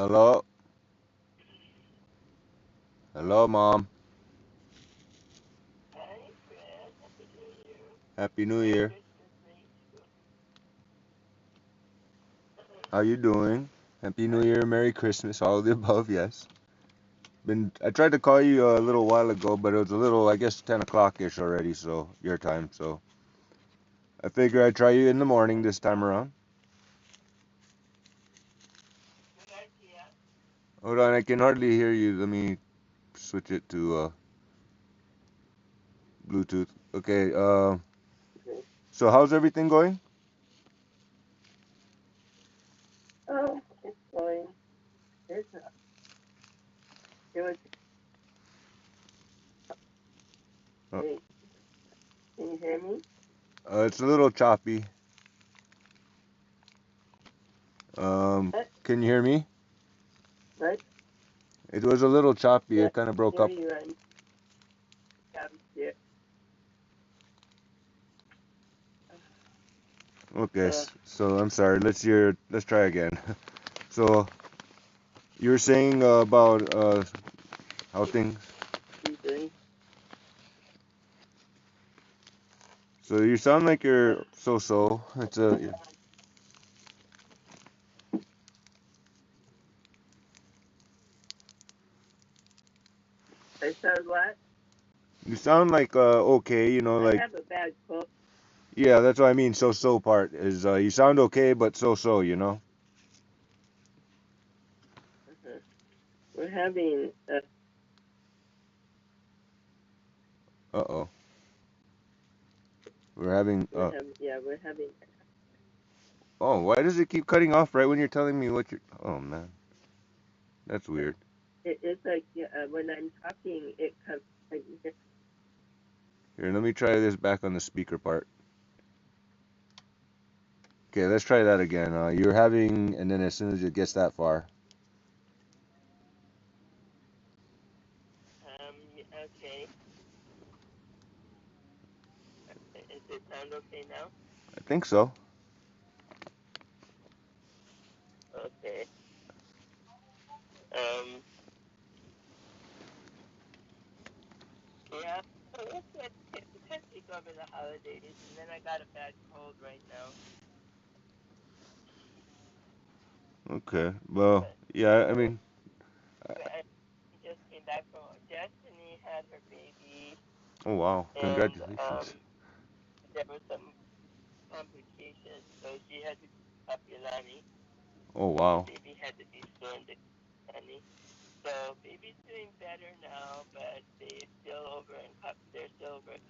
Hello? Hello, Mom. Hi, Fred. Happy New Year. Happy New Merry Year. Christmas, mate. How you doing? Happy New Year, Merry Christmas, all of the above, yes. I tried to call you a little while ago, but it was a little, I guess, 10 o'clock-ish already, so, your time, so. I figure I'd try you in the morning this time around. Good idea. Hold on, I can hardly hear you. Let me switch it to, Bluetooth. Okay, Okay. so how's everything going? Oh, it's going. There's a, there was, Uh, wait, can you hear me? it's a little choppy. What? Can you hear me? What? It was a little choppy. Yeah, It kind of I can broke hear up. you on downstairs. Okay, so I'm sorry. Let's try again. So you were saying about how things. Usually. So you sound like you're so. It's a. I sound what? You sound like okay. I Like have a bad cold. yeah. That's what I mean. So part is you sound okay, but so. Uh-huh. We're having, Uh oh. We're having we're having, Oh, why does it keep cutting off right when you're telling me what you're? Oh man, that's weird. it's like when I'm talking, it comes, like, Here, let me try this back on the speaker part. Okay, let's try that again. You're having, and then as soon as it gets that far. okay. Does it sound okay now? I think so. Okay. Um, yeah. So it's good. It's hectic over the holidays, and then I got a bad cold right now. Okay. Well, But yeah. I so mean, I just came back from Destiny had her baby, oh wow, and congratulations. there were some complications, so she had to be Kapilani. Oh The wow. baby had to be flown to Kapilani. So baby's doing better now, but they're still over in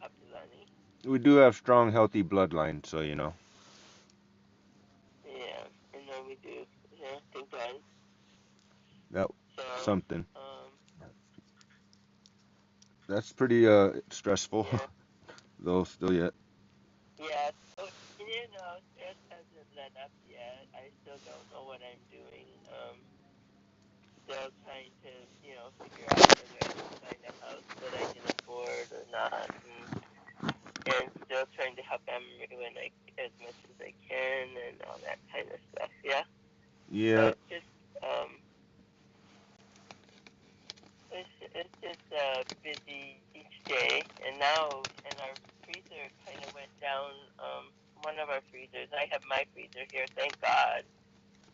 Kapilani. We do have strong, healthy bloodlines, so Yeah, and then we do. Yeah, thank God. that So, something. um, That's pretty stressful, yeah, though. Still yet. yeah. So, stress hasn't let up yet. I still don't know what I'm doing. Still trying to, figure out whether I should find a house that I can afford or not, and still trying to help Emery as much as I can, and all that kind of stuff. Yeah. So Yeah. it's just busy each day, and our freezer kind of went down. One of our freezers, I have my freezer here, thank God.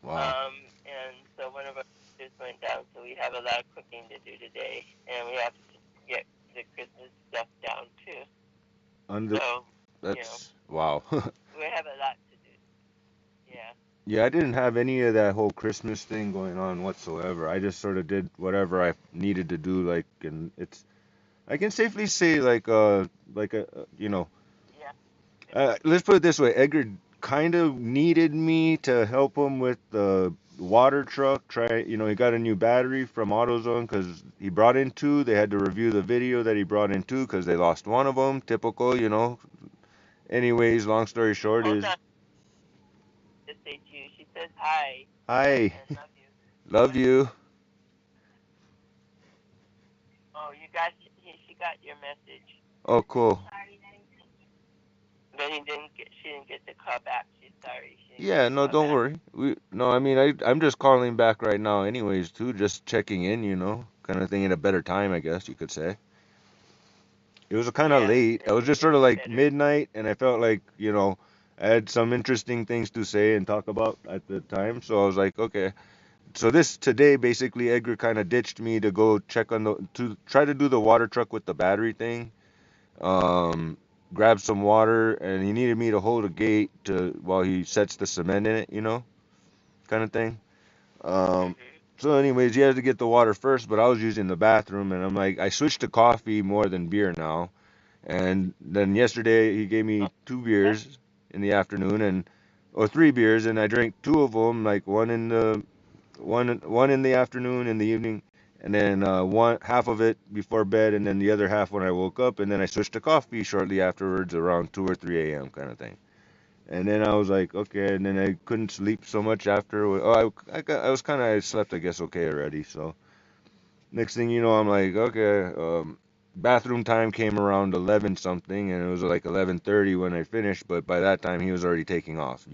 Wow. And so one of our freezers went down, so we have a lot of cooking to do today, and we have to get the Christmas stuff down too. Under. So you know, That's wow. we have a lot to do. Yeah. Yeah, I didn't have any of that whole Christmas thing going on whatsoever. I just sort of did whatever I needed to do, and it's. I can safely say, like a, Yeah. let's put it this way. Edgar kind of needed me to help him with the water truck. He got a new battery from AutoZone because he brought in two. They had to review the video that he brought in two because they lost one of them. Typical. Anyways, long story short Hold is, on. Just say to you. She says hi hi, and love you. love you. Oh, you got she got your message. Oh, cool. Very She didn't get the call back. She's sorry. She didn't get Yeah, the no, call don't back. worry. No, I mean, I'm just calling back right now, anyways, too, just checking in, kind of thing at a better time, I guess you could say. It was kind of Yeah, late. It it's was just sort of it's like better. midnight, and I felt like, I had some interesting things to say and talk about at the time, so I was like, okay. So this today, basically, Edgar kind of ditched me to go check to try to do the water truck with the battery thing. Um, grab some water, and he needed me to hold a gate while he sets the cement in it, kind of thing. Um, Mhm. so anyways, he had to get the water first, but I was using the bathroom, and I'm like, I switched to coffee more than beer now. And then yesterday he gave Oh, me two that's beers in the afternoon, or three beers, and I drank two of them, like one in the afternoon, in the evening, and then one half of it before bed, and then the other half when I woke up, and then I switched to coffee shortly afterwards, around 2 or 3 a.m. kind of thing. And then I was like, okay, and then I couldn't sleep so much after. Oh, I was kind of I slept, I guess, okay already. So next thing you know, I'm like, okay. Bathroom time came around 11 something, and it was like 11:30 when I finished. But by that time, he was already taking off.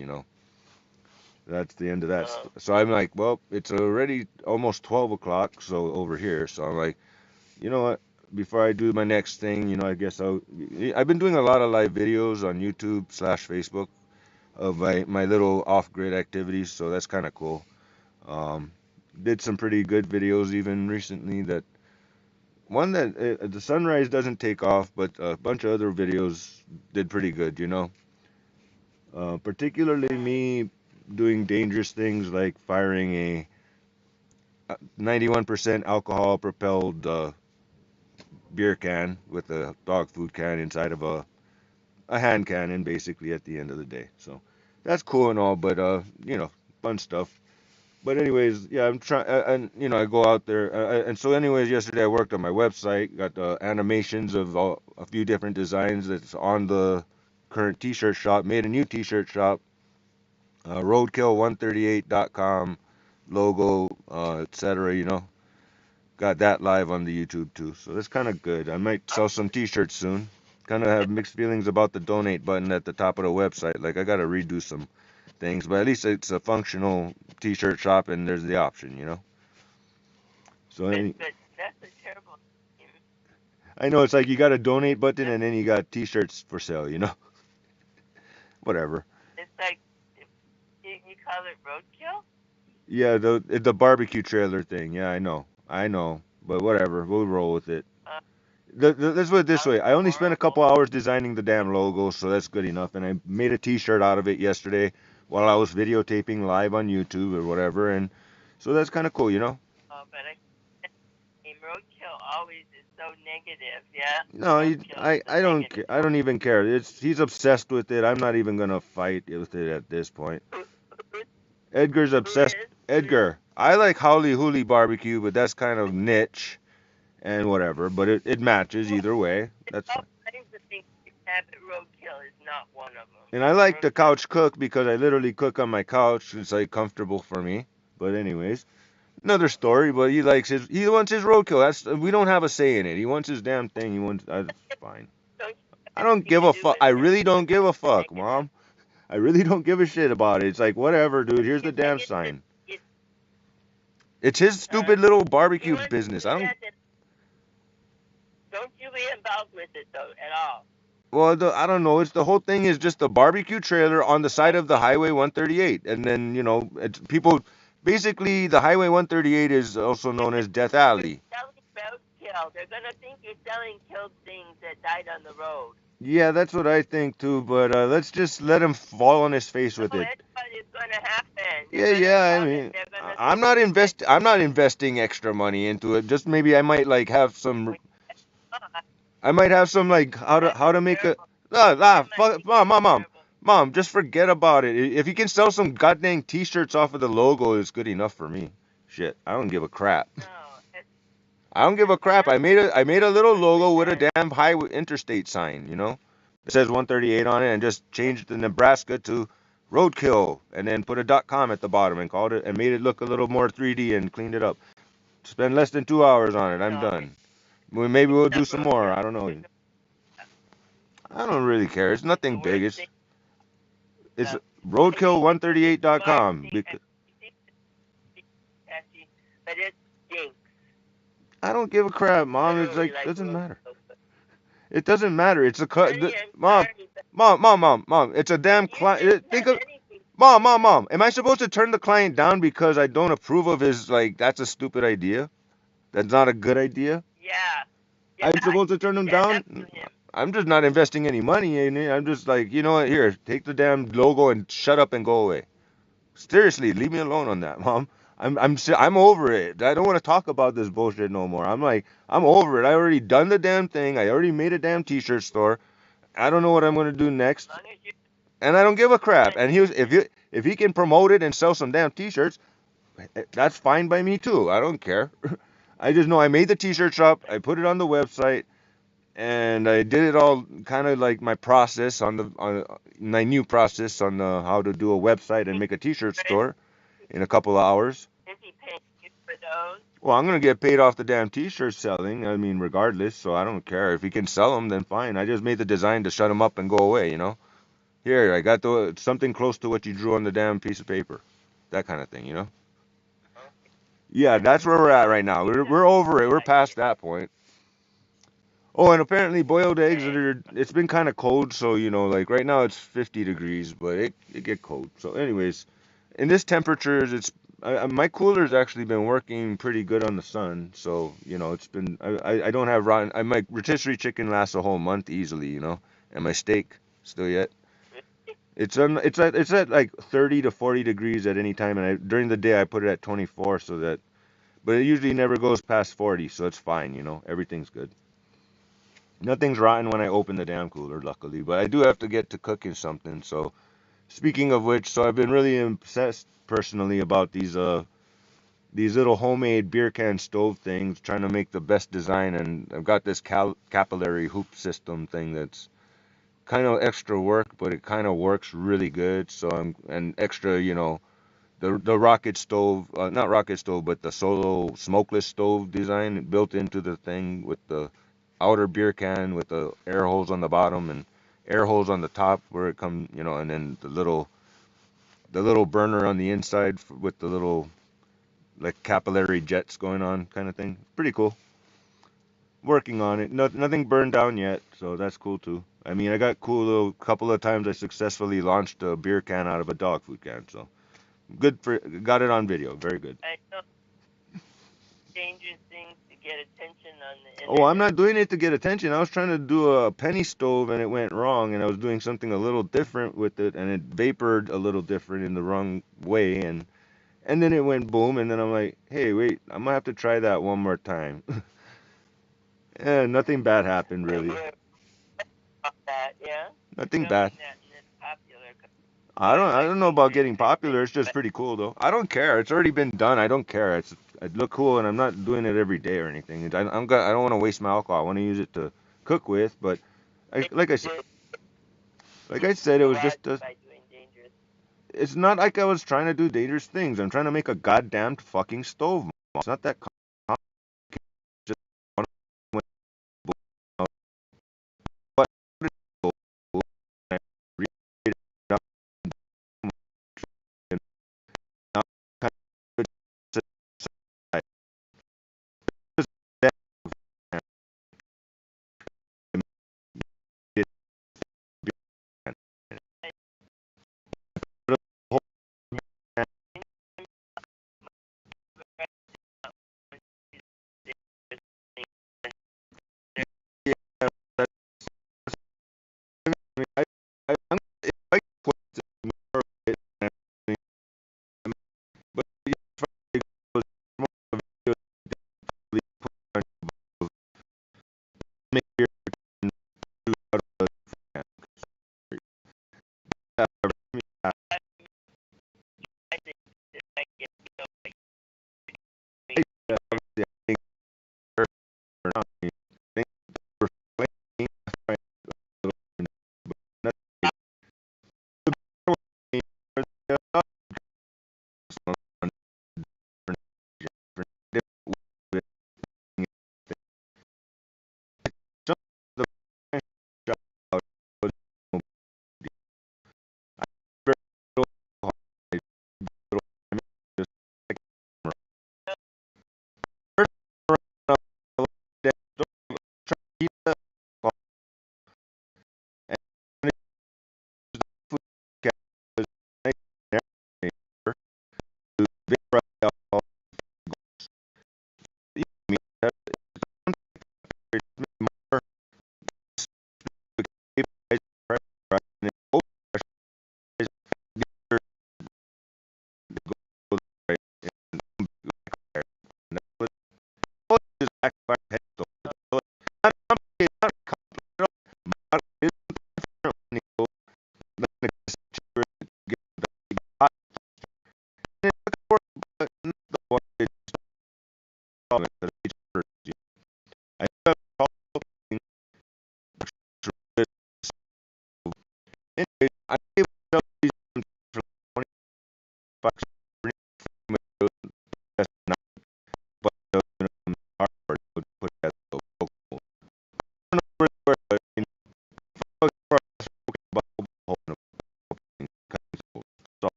That's the end of that. uh, So I'm like, well, it's already almost 12 o'clock, so over here. So I'm like, you know what? Before I do my next thing, I guess I've been doing a lot of live videos on YouTube/Facebook of my little off-grid activities, so that's kind of cool. Um, did some pretty good videos even recently. One that the sunrise doesn't take off, but a bunch of other videos did pretty good. Particularly nice. me doing dangerous things like firing a 91% alcohol propelled beer can with a dog food can inside of a hand cannon, basically, at the end of the day. So that's cool and all, but fun stuff. But anyways, yeah, I'm trying, and I go out there, and so anyways, yesterday I worked on my website, got the animations of a few different designs that's on the current T-shirt shop, made a new T-shirt shop, roadkill138.com logo, etc. Got that live on the YouTube too, so that's kind of good. I might Oh, sell some T-shirts soon. Kind of have mixed feelings about the donate button at the top of the website. Like I got to redo some things, but at least it's a functional T-shirt shop, and there's the option. So but that's a terrible name. I know it's like you got a donate button, and then you got T-shirts for sale. Whatever. It's like you call it roadkill. Yeah, the barbecue trailer thing. Yeah, I know, but whatever. We'll roll with it. Uh, Let's put it this way. sounds I only spent a horrible. couple hours designing the damn logo, so that's good enough. And I made a T-shirt out of it yesterday while I was videotaping live on YouTube or whatever, and so that's kind of cool. But roadkill always is so negative. Yeah, No, roadkill is the I don't negative. I don't even care. He's obsessed with it. I'm not even gonna fight with it at this point. Who, who, Edgar's who obsessed. is? Who is? Edgar, I like Howly Hooly barbecue, but that's kind of niche and whatever. But it matches Well, either way. there's That's all fine. kinds of things you have, but roadkill is not one of them. And I like the Roadkill. couch cook because I literally cook on my couch. It's like comfortable for me. But anyways, another story. But he wants his roadkill. We don't have a say in it. He wants his damn thing. That's fine. Don't I have don't anything give to a do fuck. with I it. really don't give a It's the fuck, negative. mom. I really don't give a shit about it. It's like whatever, dude. Here's You the think damn sign. it's It's his huh? stupid little He barbecue wants to business. do I don't. that. Don't you be involved with it though at all. Well, I don't know. It's the whole thing is just a barbecue trailer on the side of the Okay. Highway 138, and then it's people. Basically, the Highway 138 is also known as Death You're Alley. selling roadkill. They're gonna think you're selling killed things that died on the road. Yeah, that's what I think too. But let's just let him fall on his face So with it. that's what is gonna happen. They're Yeah, gonna yeah. I call it. mean, They're gonna I'm think not you said invest. I'm not investing extra money into it. Just maybe I might like have some. when oh, I might have some like that's how to make a. terrible. That might Fuck, be mom. terrible. Mom, just forget about it. If you can sell some goddamn T-shirts off of the logo, it's good enough for me. Shit, I don't give a crap. No, I don't give a that's crap. terrible. I made a little With logo with a that. damn highway interstate sign. It says 138 on it, and just changed the Nebraska to Roadkill, and then put a .com at the bottom and called it and made it look a little more 3D and cleaned it up. Spend less than 2 hours on it. I'm No, done. Maybe it's we'll do not some more. roadkill. I don't know. There's no, I don't really care. It's The nothing big. worst thing, It's uh, I mean, it's roadkill138.com. fine. I think it's catchy, but it stinks. I don't give a crap, I mom. don't It's really like like doesn't matter. roadkill, but It doesn't matter. It's a cut. honey, I'm Mom, sorry, but mom. It's a damn you didn't client. Think have of anything to do. mom. Am I supposed to turn the client down because I don't approve of his like? That's a stupid idea. That's not a good idea. Yeah, I'm yeah, supposed to you turn him stand up down. to him. I'm just not investing any money in it. I'm just like, you know what? Here, take the damn logo and shut up and go away. Seriously, leave me alone on that, mom. I'm over it. I don't want to talk about this bullshit no more. I'm like, I'm over it. I already done the damn thing. I already made a damn t-shirt store. I don't know what I'm gonna do As next, long as you and I don't give a crap. and And you if he can promote it and sell some damn t-shirts, that's fine by me too. I don't care. I just know I made the t-shirt shop. I put it on the website, and I did it all kind of like my process on my new process on how to do a website and make a t-shirt store in a couple of hours. is he paying you for those? Well, I'm gonna get paid off the damn t-shirt selling. I mean, regardless, so I don't care if he can sell them. Then fine. I just made the design to shut them up and go away. You know. Here, I got the something close to what you drew on the damn piece of paper, that kind of thing. You know. Okay. Yeah, that's where we're at right now. You We're have a over it. good We're idea. past that point. Oh, and apparently boiled eggs Okay. are. It's been kind of cold, so you know, like right now it's 50 degrees, but it get cold. So, anyways, in this temperatures, my cooler's actually been working pretty good on the sun. So you know, it's been I don't have rotten. My rotisserie chicken lasts a whole month easily, you know, and my steak still yet. It's at like 30 to 40 degrees at any time, and during the day I put it at 24, so that but it usually never goes past 40, so it's fine, you know, everything's good. Nothing's rotten when I open the damn cooler, luckily. But I do have to get to cooking something. So speaking of which, so I've been really obsessed personally about these little homemade beer can stove things, trying to make the best design. And I've got this capillary hoop system thing that's kind of extra work, but it kind of works really good. So I'm and extra, you know, the rocket stove, not rocket stove, but the solo smokeless stove design built into the thing with the outer beer can with the air holes on the bottom and air holes on the top where it comes, you know, and then the little burner on the inside with the little like capillary jets going on kind of thing. Pretty cool. Working on it. No, nothing burned down yet, so that's cool too. I mean, I got cool little couple of times I successfully launched a beer can out of a dog food can, so good for got it on video. Very good. I know dangerous things to get attention on the Oh, I'm internet. not doing it to get attention. I was trying to do a penny stove and it went wrong, and I was doing something a little different with it, and it vapored a little different in the wrong way, and then it went boom, and then I'm like, hey, wait, I'm gonna have to try that one more time. Nothing bad happened And really. you're about that, yeah? Nothing bad. Filming that and it's popular. 'Cause I don't it I might don't know be about very getting addictive, popular. It's just but pretty cool though. I don't care. It's already been done. I don't care. It look cool, and I'm not doing it every day or anything. I don't want to waste my alcohol. I want to use it to cook with, but I, it like I said, would like I said, it was garage just a by doing dangerous. It's not like I was trying to do dangerous things. I'm trying to make a goddamn fucking stove. It's not that complicated. Just one what I read it up and now kind of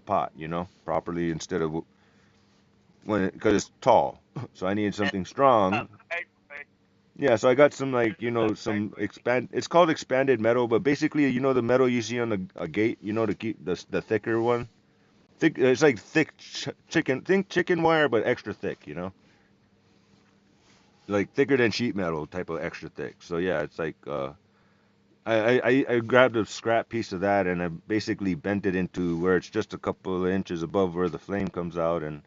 pot, properly instead of because it's tall. So I needed That's something strong. cardboard. Yeah, so I got some like, This is called some cardboard. expand. It's called expanded metal, but basically, the metal you see on a gate, to keep the thicker one. Thick. It's like thick chicken. Think chicken wire, but extra thick. Like thicker than sheet metal type of extra thick. So yeah, it's like I grabbed a scrap piece of that and I basically bent it into where it's just a couple of inches above where the flame comes out, and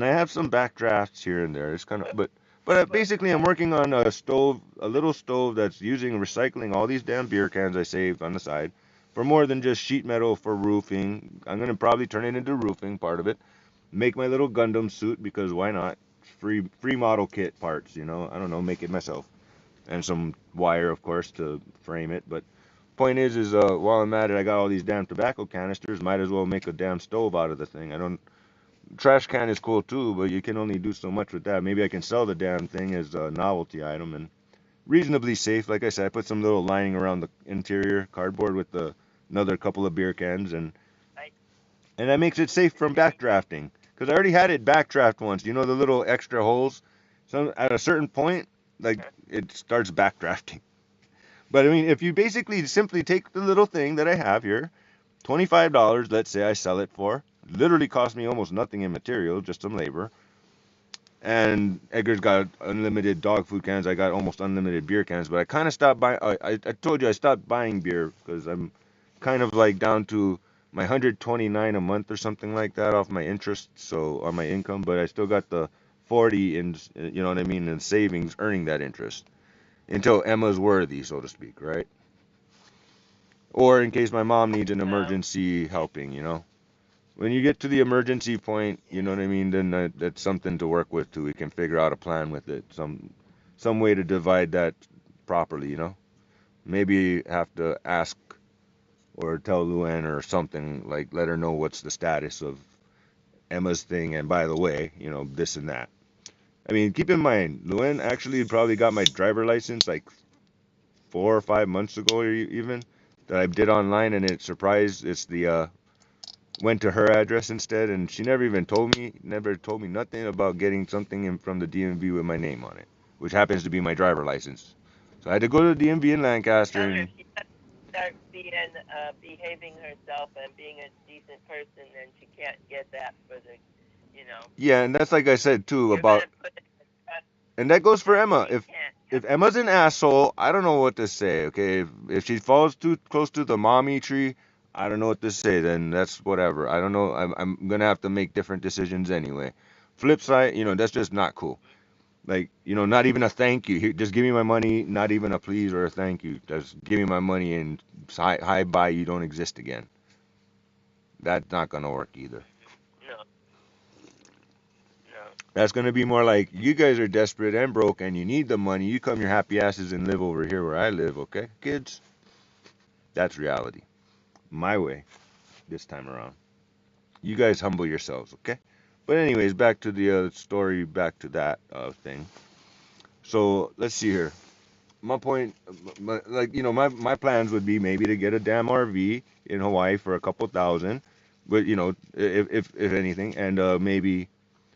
I have some backdrafts here and there. It's kind of, but But basically I'm working on a stove, a little stove that's using recycling all these damn beer cans I saved on the side for more than just sheet metal for roofing. I'm gonna probably turn it into roofing part of it. Make my little Gundam suit because why not? Free model kit parts, I don't know, make it myself. And some wire, of course, to frame it. But point is, while I'm at it, I got all these damn tobacco canisters. Might as well make a damn stove out of the thing. I don't. Trash can is cool too, but you can only do so much with that. Maybe I can sell the damn thing as a novelty item and reasonably safe. Like I said, I put some little lining around the interior cardboard with another couple of beer cans, I and that makes it safe from there you go. backdrafting. Because I already had it backdraft once. The little extra holes. So at a certain point, like Huh? it starts backdrafting. But I mean, if you basically simply take the little thing that I have here, $25, let's say I sell it for, literally cost me almost nothing in material, just some labor. And Edgar's got unlimited dog food cans. I got almost unlimited beer cans, but I kind of stopped buying. I told you I stopped buying beer because I'm kind of like down to my 129 a month or something like that off my interest, so on my income. But I still got the 40 in, you know what I mean, in savings, earning that interest until Emma's worthy, so to speak, right? Or in case my mom needs an Well, emergency helping. When you get to the emergency point, you know yeah. what I mean, then that's something to work with too. We can figure out a plan with it, some way to divide that properly. Maybe have to ask or tell Luann or something, like let her know what's the status of Emma's thing, and by the way, this and that. I mean, keep in mind, Luann actually probably got my driver license like 4 or 5 months ago, or even that I did online, and it surprised. It's the went to her address instead, and she never told me nothing about getting something in from the DMV with my name on it, which happens to be my driver license. So I had to go to the DMV in Lancaster, Tell her and she has to start behaving herself and being a decent person, and she can't get that for the, you know, yeah, and that's like I said too you're about, gonna put it in trust and that goes for that Emma. she can't If have. Emma's an asshole, I don't know what to say. Okay, if she falls too close to the mommy tree, I don't know what to say. Then that's whatever. I don't know. I'm gonna have to make different decisions anyway. Flip side, that's just not cool. Like, not even a thank you. Just give me my money, not even a please or a thank you. Just give me my money and hi bye, you don't exist again. That's not gonna work either. No, no. That's gonna be more like you guys are desperate and broke and you need the money. You come your happy asses and live over here where I live, okay, kids? That's reality. My way this time around. You guys humble yourselves, okay? But anyways, back to the story, back to that thing. So let's see here. My point, like my plans would be maybe to get a damn RV in Hawaii for a couple thousand, but if anything, and maybe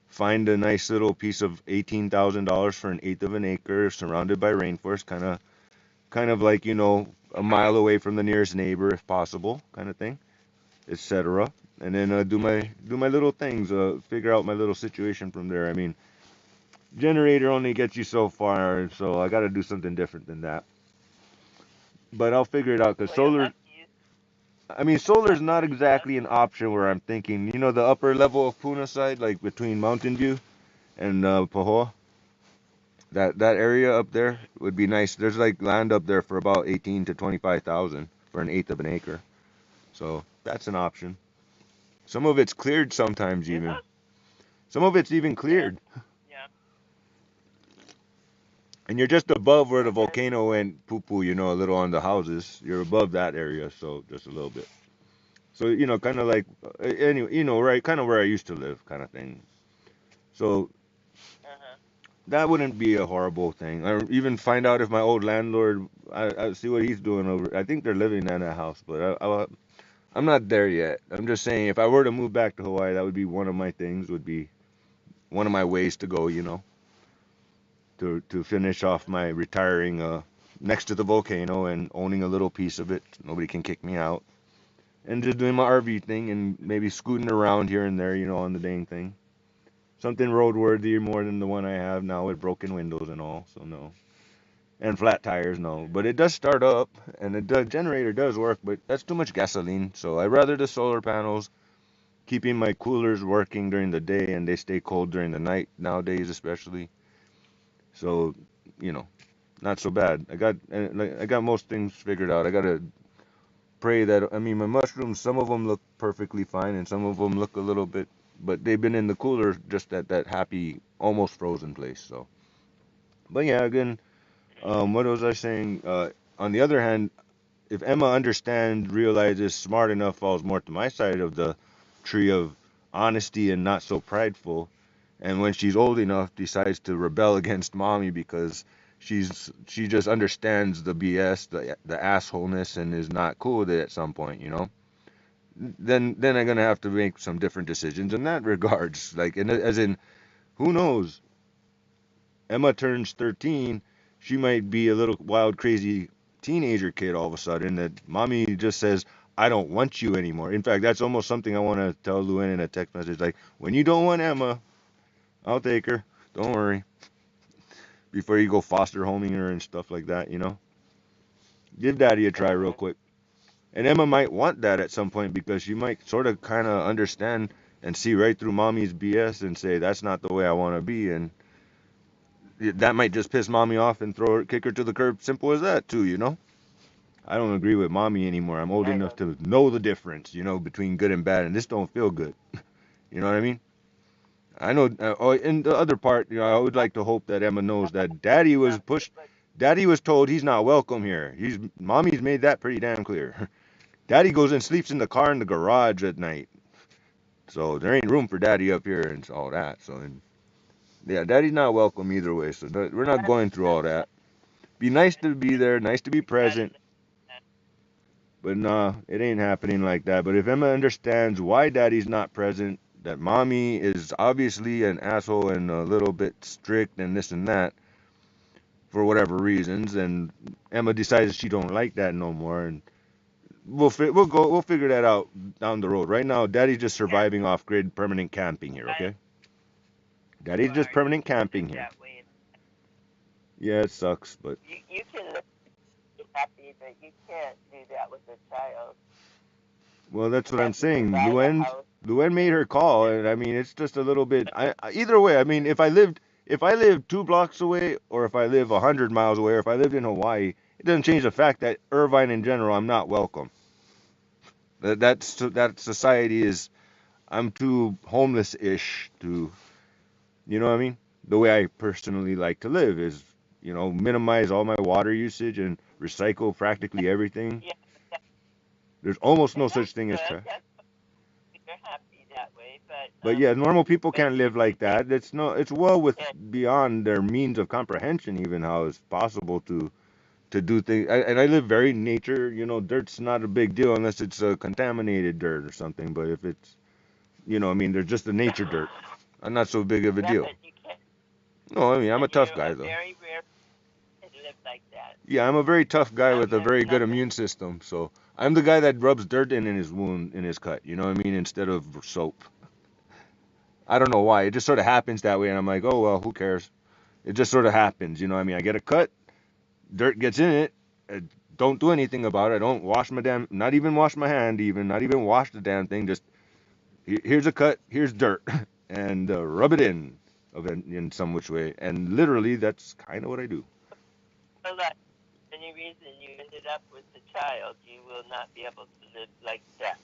find a nice little piece of $18,000 for an eighth of an acre, surrounded by rainforest, kind of like a Mhm. mile away from the nearest neighbor if possible, kind of thing, etc. And then do my little things, figure out my little situation from there. I mean, generator only gets you so far, so I got to do something different than that. But I'll figure it out because Well, you'll solar. have to use I mean, solar's not you'll have exactly to an use option where I'm thinking. The upper level of Puna side, like between Mountain View and Pahoa. That area up there mhm. would be nice. There's like land up there for about 18 to 25,000 for an eighth of an acre. So that's an option. Some of it's cleared sometimes Is even. that? Some of it's even Yeah, cleared. yeah. And you're just above where the And then volcano went poo poo, a little on the houses. You're above that area, so just a little bit. So, kind of like, anyway, right, kind of where I used to live, kind of thing. So uh-huh. that wouldn't be a horrible thing. Or even find out if my old landlord, I see what he's doing over. I think they're living in that house, but I'm not there yet. I'm just saying if I were to move back to Hawaii, that would be one of my things. Would be one of my ways to go. To finish off my retiring next to the volcano and owning a little piece of it. Nobody can kick me out. And just doing my RV thing and maybe scooting around here and there, on the dang thing. Something roadworthy more than the one I have now with broken windows and all. So no. And flat tires, no. But it does start up, and the generator does work, but that's too much gasoline. So I'd rather the solar panels, keeping my coolers working during the day, and they stay cold during the night nowadays, especially. So, you know, not so bad. I got most things figured out. I gotta pray that my mushrooms, some of them look perfectly fine, and some of them look a little bit, but they've been in the cooler just at that happy, almost frozen place. So, but yeah, again, what was I saying? On the other hand, if Emma understands, realizes, smart enough, falls more to my side of the tree of honesty and not so prideful, and when she's old enough, decides to rebel against mommy because she just understands the BS, the assholeness, and is not cool with it at some point. Then I'm gonna have to make some different decisions in that regards. Like, as in, who knows? Emma turns 13, she might be a little wild, crazy teenager kid all of a sudden that mommy just says, I don't want you anymore. In fact, that's almost something I want to tell Luann in a text message. Like, when you don't want Emma, I'll take her. Don't worry. Before you go foster homing her and stuff like that. Give daddy a try real quick. And Emma might want that at some point because she might sort of kind of understand and see right through mommy's BS and say, that's not the way I want to be. And that might just piss mommy off and kick her to the curb. Simple as that, too. I don't agree with mommy anymore. I'm old I enough know. to know the difference, between good and bad, and this don't feel good. You know what I mean? I know. In the other part, I would like to hope that Emma knows that Daddy was told he's not welcome here. Mommy's made that pretty damn clear. Daddy goes and sleeps in the car in the garage at night, so there ain't room for Daddy up here and all that. So, yeah, Daddy's not welcome either way. So we're not going through all that. Be nice to be there, nice to be Gotta present. But nah, it ain't happening like that. But if Emma understands why daddy's not present, that mommy is obviously an asshole and a little bit strict and this and that for whatever reasons, and Emma decides she don't like that no more, and we'll figure that out down the road. Right now, daddy's just yeah, surviving off grid permanent camping here. I Okay, daddy's just you permanent can live camping here. that way. Yeah, it sucks, but You can live happy, but you can't do that with a child. well, that's You what I'm have to saying. provide a house. Luann made her call, and I mean, it's just a little bit. Either way, I mean, if I lived 2 blocks away, or if I live 100 miles away, or if I lived in Hawaii, it doesn't change the fact that Irvine in general, I'm not welcome. That society is. I'm too homeless-ish to, you know what I mean? The way I personally like to live is, minimize all my water usage and recycle practically everything. Yeah, that, There's almost no and such that's thing as good. trash. That's you're happy that way, But yeah, normal people but can't live if you like take that. It's well with it, beyond their means of comprehension, even how it's possible to do things. And I live very nature. Dirt's not a big deal unless it's a contaminated dirt or something. But if it's, I mean, there's just the nature dirt. Not so big of a yeah, deal. but you can't, No, I mean, I'm a and tough you're guy a though. very rare person to live like that. Yeah, I'm a very tough guy with a There's very good nothing. immune system. So I'm the guy that rubs dirt in his wound, in his cut. You know what I mean? Instead of soap. I don't know why. It just sort of happens that way, and I'm like, oh well, who cares? It just sort of happens, you know what I mean? I get a cut, dirt gets in it, don't do anything about it. I don't wash not even wash my hand, even, not even wash the damn thing. Just, here's a cut, here's dirt, and rub it in some which way. And literally, that's kind of what I do. So that any reason you ended up with a child, you will not be able to live like that,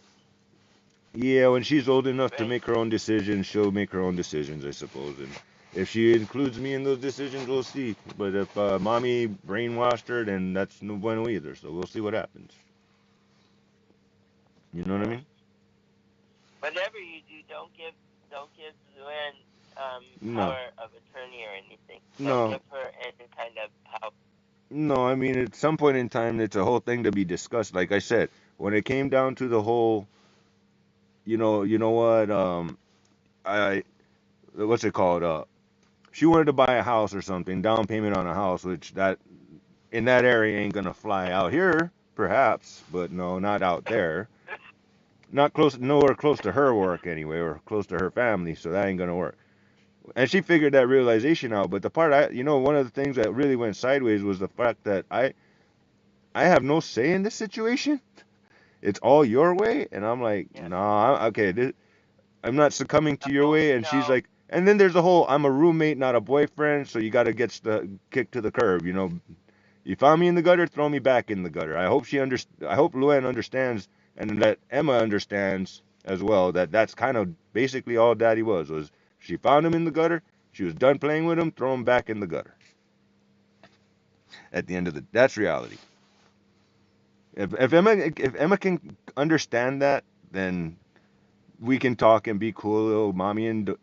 Yeah, when she's old enough to right? make her own decisions, she'll make her own decisions, I suppose. And if she includes me in those decisions, we'll see. But if mommy brainwashed her, then that's no bueno either. So we'll see what happens. You know what I Yeah. mean? Whatever you do, don't give Luann No, power of attorney or anything. Don't no. give her any kind of power. No, I mean, at some point in time, it's a whole thing to be discussed. Like I said, when it came down to the whole, you know what, I what's it called? She wanted to buy a house or something, down payment on a house, which that in that area ain't gonna fly. Out here, perhaps, but no, not out there. Not close, nowhere close to her work anyway, or close to her family, so that ain't gonna work. And she figured that realization out. But the part one of the things that really went sideways was the fact that I have no say in this situation. It's all your way, and I'm like, Yeah. nah, okay, I'm not succumbing to your No, way. And she's no. like, and then there's the whole, I'm a roommate, not a boyfriend, so you got to get the kick to the curb. You found me in the gutter, throw me back in the gutter. I hope Luann understands, and that Emma understands as well, that that's kind of basically all Daddy was she found him in the gutter, she was done playing with him, throw him back in the gutter. At the end of the, that's reality. If Emma can understand that, then we can talk and be cool, little mommy and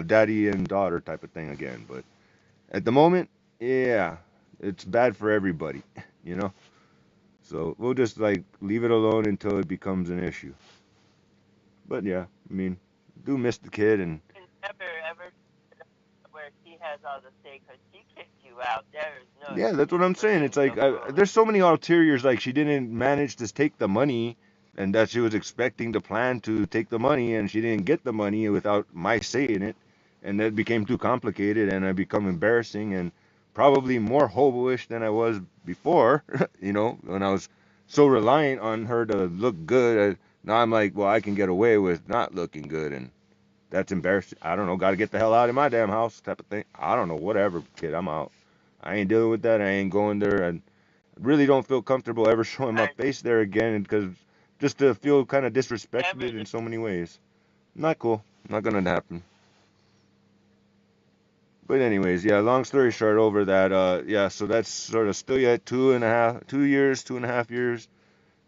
daddy and daughter type of thing again. But at the moment, yeah, it's bad for everybody, you know. So we'll just like leave it alone until it becomes an issue. But yeah, I mean, do miss the kid, and You can never ever where she has all the say because she kicked you out. There is no yeah, that's what excuse I'm for saying. being It's like so there's foolish. so many ulteriors. Like she didn't manage to take the money, and that she was expecting to plan to take the money, and she didn't get the money without my say in it, and that became too complicated, and I become embarrassing and probably more hobo-ish than I was before. When I was so reliant on her to look good. Now I'm like, well, I can get away with not looking good, and that's embarrassing. I don't know. Got to get the hell out of my damn house, type of thing. I don't know. Whatever, kid. I'm out. I ain't dealing with that. I ain't going there. And really don't feel comfortable ever showing my And face there again because just to feel kind of never disrespected in so many ways. Not cool. Not gonna happen. But anyways, yeah. Long story short, over that. Yeah. So that's sort of still yet 2.5 years, 2.5 years.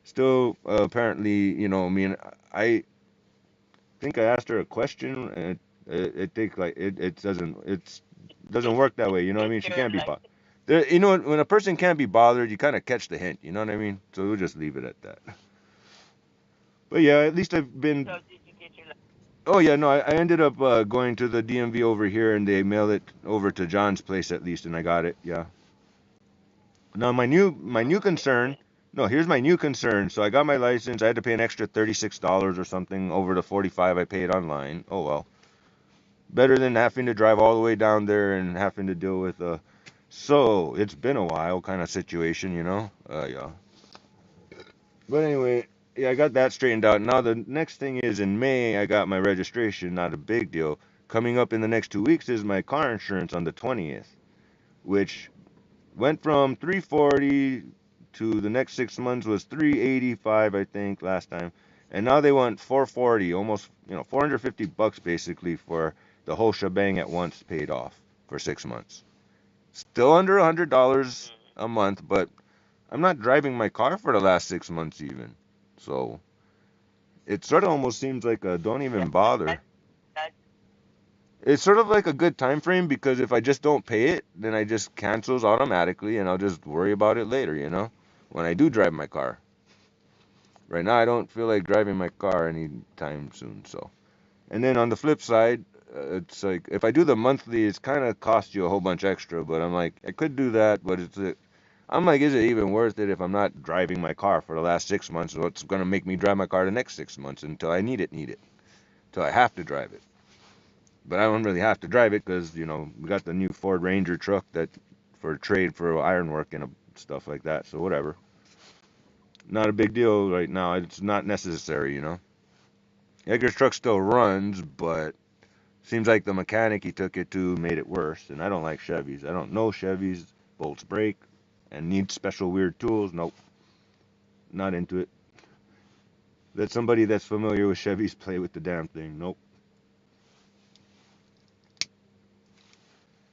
Still, apparently, I mean, I think I asked her a question, and it think like it doesn't work that way. You know what I get mean? She your can't be like. bothered. When a person can't be bothered, you kind of catch the hint. You know what I mean? So we'll just leave it at that. But yeah, at least I've been. So did you get your like? Oh yeah, no, I ended up going to the DMV over here, and they mailed it over to John's place at least, and I got it. Yeah. Now my new Okay, concern. good. No, here's my new concern. So I got my license. I had to pay an extra $36 or something over the 45 I paid online. Oh well, better than having to drive all the way down there and having to deal with a. So it's been a while kind of situation, you know. Yeah. But anyway, yeah, I got that straightened out. Now the next thing is in May, I got my registration. Not a big deal. Coming up in the next 2 weeks is my car insurance on the 20th, which went from 340 to the next 6 months was 385, I think, last time. And now they want 440, almost, $450 basically for the whole shebang at once paid off for 6 months. Still under $100 Mm. a month, but I'm not driving my car for the last 6 months even. So it sort of almost seems like a don't Yeah, even bother. that It's sort of like a good time frame because if I just don't pay it, then I just cancels automatically and I'll just worry about it later, when I do drive my car. Right now, I don't feel like driving my car anytime soon, so. And then on the flip side, it's like if I do the monthly, it's kind of cost you a whole bunch extra, but I'm like, I could do that, but I'm like, is it even worth it if I'm not driving my car for the last 6 months? What's going to make me drive my car the next 6 months until I need it, until I have to drive it? But I don't really have to drive it because we got the new Ford Ranger truck that for trade for ironwork and stuff like that. So whatever, not a big deal right now. It's not necessary. Edgar's truck still runs, but seems like the mechanic he took it to made it worse. And I don't like Chevys. I don't know Chevys. Bolts break and need special weird tools. Nope, not into it. Let somebody that's familiar with Chevys play with the damn thing. Nope.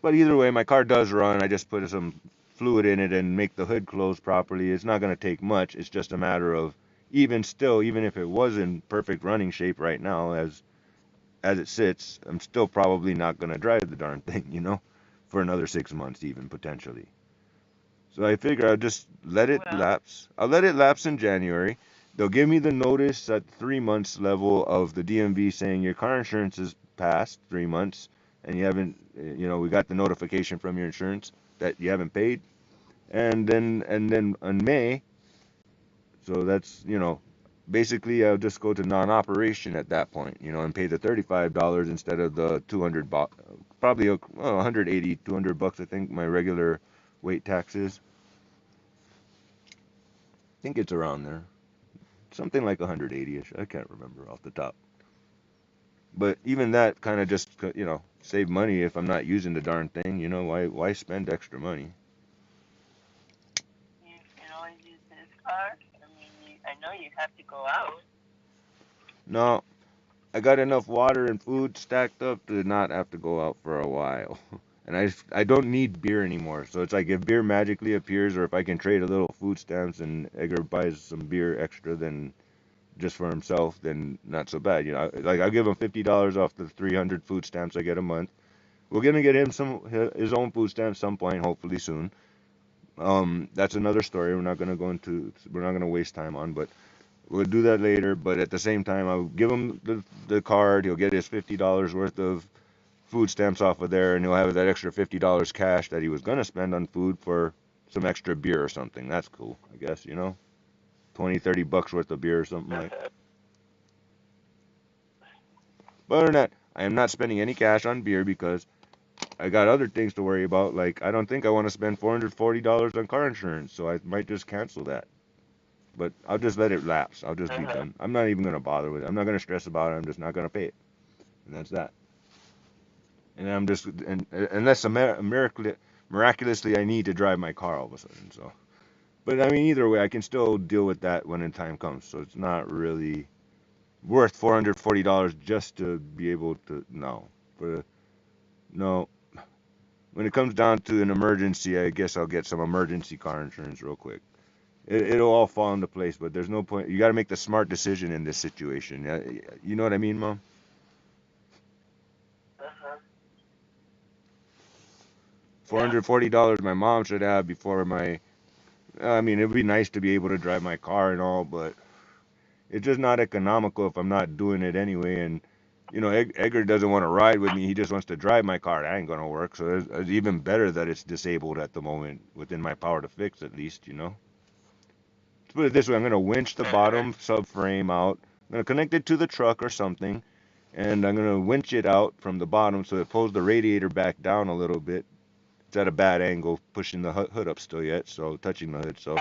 But either way, my car does run. I just put some fluid in it and make the hood close properly. It's not going to take much. It's just a matter of even still, even if it was in perfect running shape right now, as it sits, I'm still probably not going to drive the darn thing, for another 6 months even potentially. So I figure I'll just let it Well, lapse. I'll let it lapse in January. They'll give me the notice at 3 months level of the DMV saying your car insurance is past 3 months and you haven't, we got the notification from your insurance that you haven't paid. And then in May, so that's, basically I'll just go to non-operation at that point, and pay the $35 instead of the 200 probably 180, 200 bucks I think my regular weight tax is. I think it's around there. Something like 180ish. I can't remember off the top. But even that kind of just, save money if I'm not using the darn thing, why spend extra money? you can always use this car. I mean, I know you have to go out. No, I got enough water and food stacked up to not have to go out for a while. And I don't need beer anymore. So it's like if beer magically appears or if I can trade a little food stamps and Edgar buys some beer extra then just for himself, then not so bad. Like I'll give him $50 off the 300 food stamps I get a month. We're gonna get him some his own food stamps some point, hopefully soon. That's another story. We're not gonna waste time on, but we'll do that later. But at the same time, I'll give him the card. He'll get his $50 worth of food stamps off of there, and he'll have that extra $50 cash that he was gonna spend on food for some extra beer or something. That's cool, I guess. 20, 30 bucks worth of beer or something like. But other than that, I am not spending any cash on beer because I got other things to worry about. Like, I don't think I want to spend $440 on car insurance, so I might just cancel that. But I'll just let it lapse. I'll just be done. I'm not even going to bother with it. I'm not going to stress about it. I'm just not going to pay it. And that's that. And I'm just, and, unless miraculously I need to drive my car all of a sudden. So, but I mean, either way, I can still deal with that when in time comes. So it's not really worth $440 just to be able to, no. For, no, when it comes down to an emergency, I guess I'll get some emergency car insurance real quick. It'll all fall into place, but there's no point. You got to make the smart decision in this situation. You know what I mean, Mom? Uh-huh. Yeah. $440 my mom should have before my. I mean, it'd be nice to be able to drive my car and all, but it's just not economical if I'm not doing it anyway. And Edgar doesn't want to ride with me. He just wants to drive my car. That ain't gonna work. So it's even better that it's disabled at the moment, within my power to fix at least. Let's put it this way, I'm gonna winch the Uh-huh. bottom subframe out. I'm gonna connect it to the truck or something, and I'm gonna winch it out from the bottom so it pulls the radiator back down a little bit. It's at a bad angle, pushing the hood up still yet, so touching the hood. So,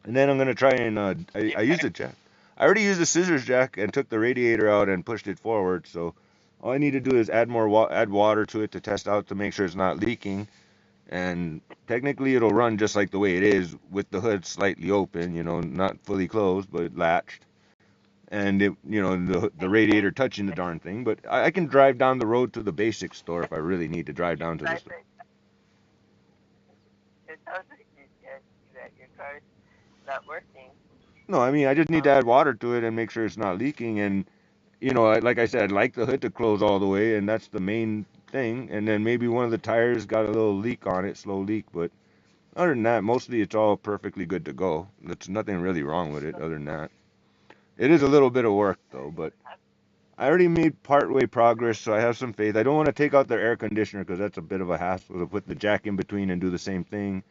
and then I'm gonna try and I used a jack. I already used a scissors jack and took the radiator out and pushed it forward. So all I need to do is add water to it to test out to make sure it's not leaking. And technically it'll run just like the way it is with the hood slightly open, not fully closed, but latched. And the radiator touching the darn thing. But I can drive down the road to the basic store if I really need to drive down to the Besides, store. it sounds like that your car's not working. No, I mean I just need to Um, add water to it and make sure it's not leaking. And like I said, I'd like the hood to close all the way, and that's the main thing. And then maybe one of the tires got a little leak on it, slow leak. But other than that, mostly it's all perfectly good to go. There's nothing really wrong with it. Other than that, it is a little bit of work though, but I already made partway progress, so I have some faith. I don't want to take out their air conditioner because that's a bit of a hassle to put the jack in between and do the same thing.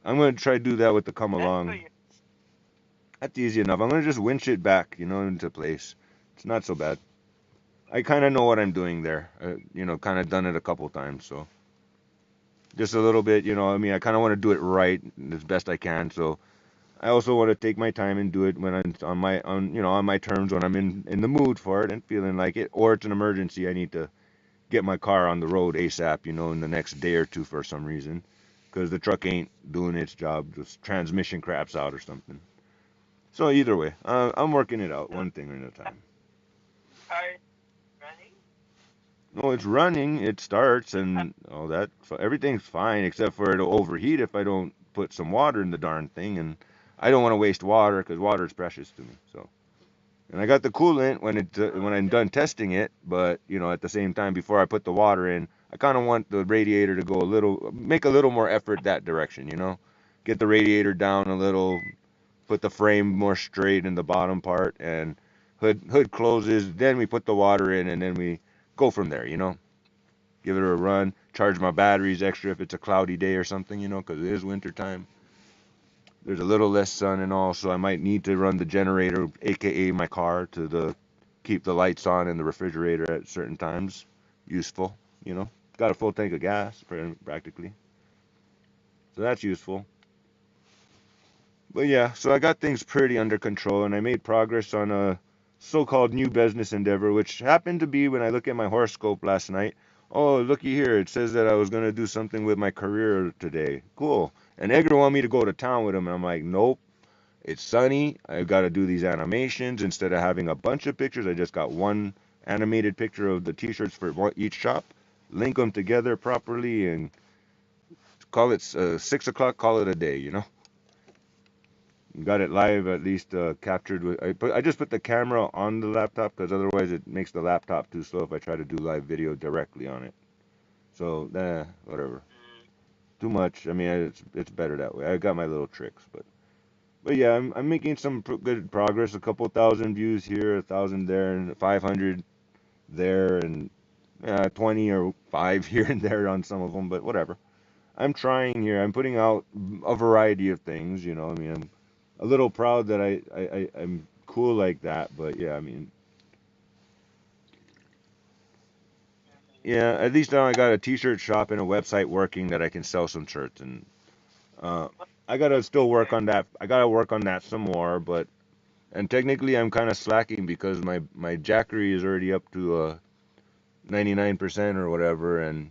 I'm going to try to do that with the come that's for along. your. That's easy enough. I'm going to just winch it back, into place. It's not so bad. I kind of know what I'm doing there. Kind of done it a couple times, so just a little bit. I mean, I kind of want to do it right as best I can. So I also want to take my time and do it when I'm on my terms, when I'm in the mood for it and feeling like it, or it's an emergency. I need to get my car on the road ASAP, in the next day or two for some reason, because the truck ain't doing its job. Just transmission craps out or something. So either way, I'm working it out So one thing at a time. car is running. No, it's running. It starts Uh, and all that. So everything's fine except for it'll overheat if I don't put some water in the darn thing, and I don't want to waste water because water is precious to me. So. And I got the coolant when I'm okay. done testing it, but at the same time, before I put the water in, I kind of want the radiator to make a little more effort that direction. get the radiator down a little, put the frame more straight in the bottom part, and hood closes. Then we put the water in, and then we go from there. Give it a run. Charge my batteries extra if it's a cloudy day or something. Because it is winter time. There's a little less sun and all, so I might need to run the generator, aka my car, to keep the lights on and the refrigerator at certain times. Useful. Got a full tank of gas practically, so that's useful. But yeah, so I got things pretty under control, and I made progress on a so-called new business endeavor, which happened to be when I look at my horoscope last night. Oh, looky here, it says that I was gonna do something with my career today. Cool. And Edgar wanted me to go to town with him, and I'm like, nope. It's sunny. I've got to do these animations instead of having a bunch of pictures. I just got one animated picture of the t-shirts for each shop. Link them together properly and call it 6 o'clock. Call it a day. Got it live at least captured with. I just put the camera on the laptop because otherwise it makes the laptop too slow if I try to do live video directly on it. So whatever. Too much. I mean, it's better that way. I got my little tricks, but yeah, I'm making some good progress. A couple thousand views here, 1,000 there, and 500 there, and 20 or 5 here and there on some of them. But whatever. I'm trying here. I'm putting out a variety of things. I mean, I'm a little proud that I'm cool like that. But yeah, I mean, yeah. At least now I got a T-shirt shop and a website working that I can sell some shirts, and uh, I gotta still work on that. I gotta work on that some more, but. And technically, I'm kind of slacking because my Jackery is already up to 99% or whatever, and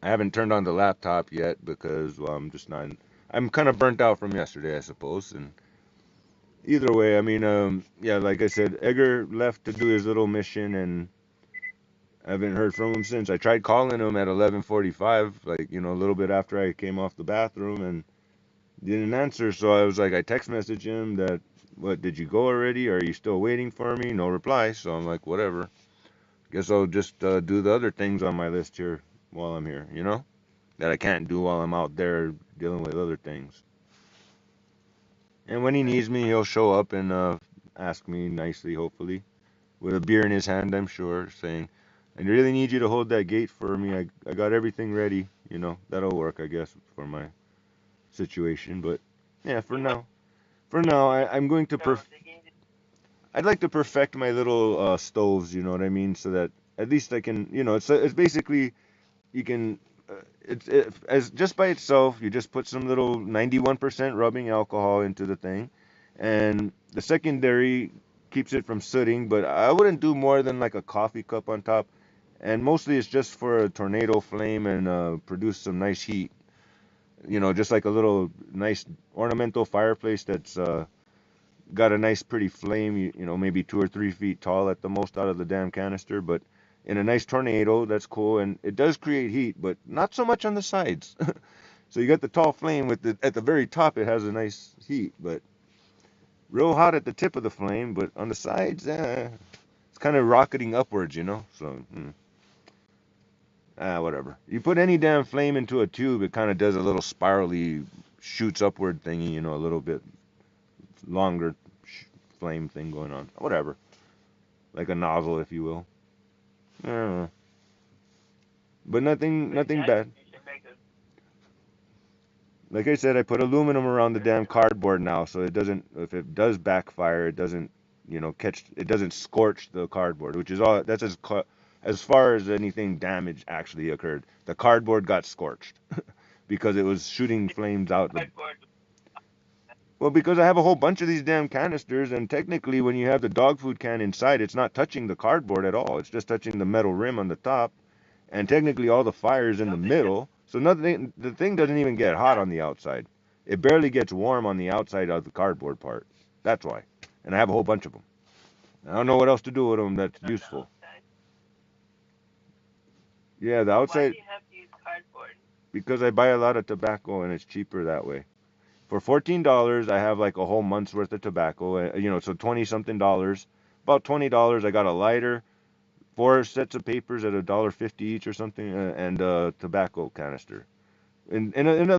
I haven't turned on the laptop yet because well, I'm just not. I'm kind of burnt out from yesterday, I suppose. And either way, I mean, yeah, like I said, Edgar left to do his little mission, and I haven't heard from him since. I tried calling him at 11:45, like a little bit after I came off the bathroom, and didn't answer. So I was like, I text messaged him that, what, did you go already? Are you still waiting for me? No reply. So I'm like, whatever. Guess I'll just do the other things on my list here while I'm here, that I can't do while I'm out there dealing with other things. And when he needs me, he'll show up and ask me nicely, hopefully, with a beer in his hand, I'm sure, saying, I really need you to hold that gate for me. I got everything ready. That'll work, I guess, for my situation. But yeah, for now, I'm going to I'd like to perfect my little stoves. You know what I mean, so that at least I can, it's basically you can, as just by itself, you just put some little 91% rubbing alcohol into the thing, and the secondary keeps it from sooting. But I wouldn't do more than like a coffee cup on top, and mostly it's just for a tornado flame and produce some nice heat. Just like a little nice ornamental fireplace that's got a nice pretty flame, maybe 2 or 3 feet tall at the most out of the damn canister, but in a nice tornado, that's cool, and it does create heat, but not so much on the sides. So you got the tall flame at the very top, it has a nice heat, but real hot at the tip of the flame, but on the sides, it's kind of rocketing upwards. So whatever. You put any damn flame into a tube, it kind of does a little spirally shoots upward thingy, a little bit longer flame thing going on. Whatever. Like a nozzle, if you will. I don't know. But nothing bad. Like I said, I put aluminum around the damn cardboard now, so it doesn't. If it does backfire, it doesn't, catch. It doesn't scorch the cardboard, which is all. That's as far as anything damage actually occurred. The cardboard got scorched because it was shooting flames out the. Well, because I have a whole bunch of these damn canisters, and technically, when you have the dog food can inside, it's not touching the cardboard at all. It's just touching the metal rim on the top, and technically all the fire's in the middle. So nothing, the thing doesn't even get hot on the outside. It barely gets warm on the outside of the cardboard part. That's why. And I have a whole bunch of them. I don't know what else to do with them that's useful. Yeah, the outside. Why do you have to use cardboard? Because I buy a lot of tobacco and it's cheaper that way. For $14, I have like a whole month's worth of tobacco. So 20 something dollars. About $20, I got a lighter, 4 sets of papers at $1.50 each or something, and a tobacco canister. In another,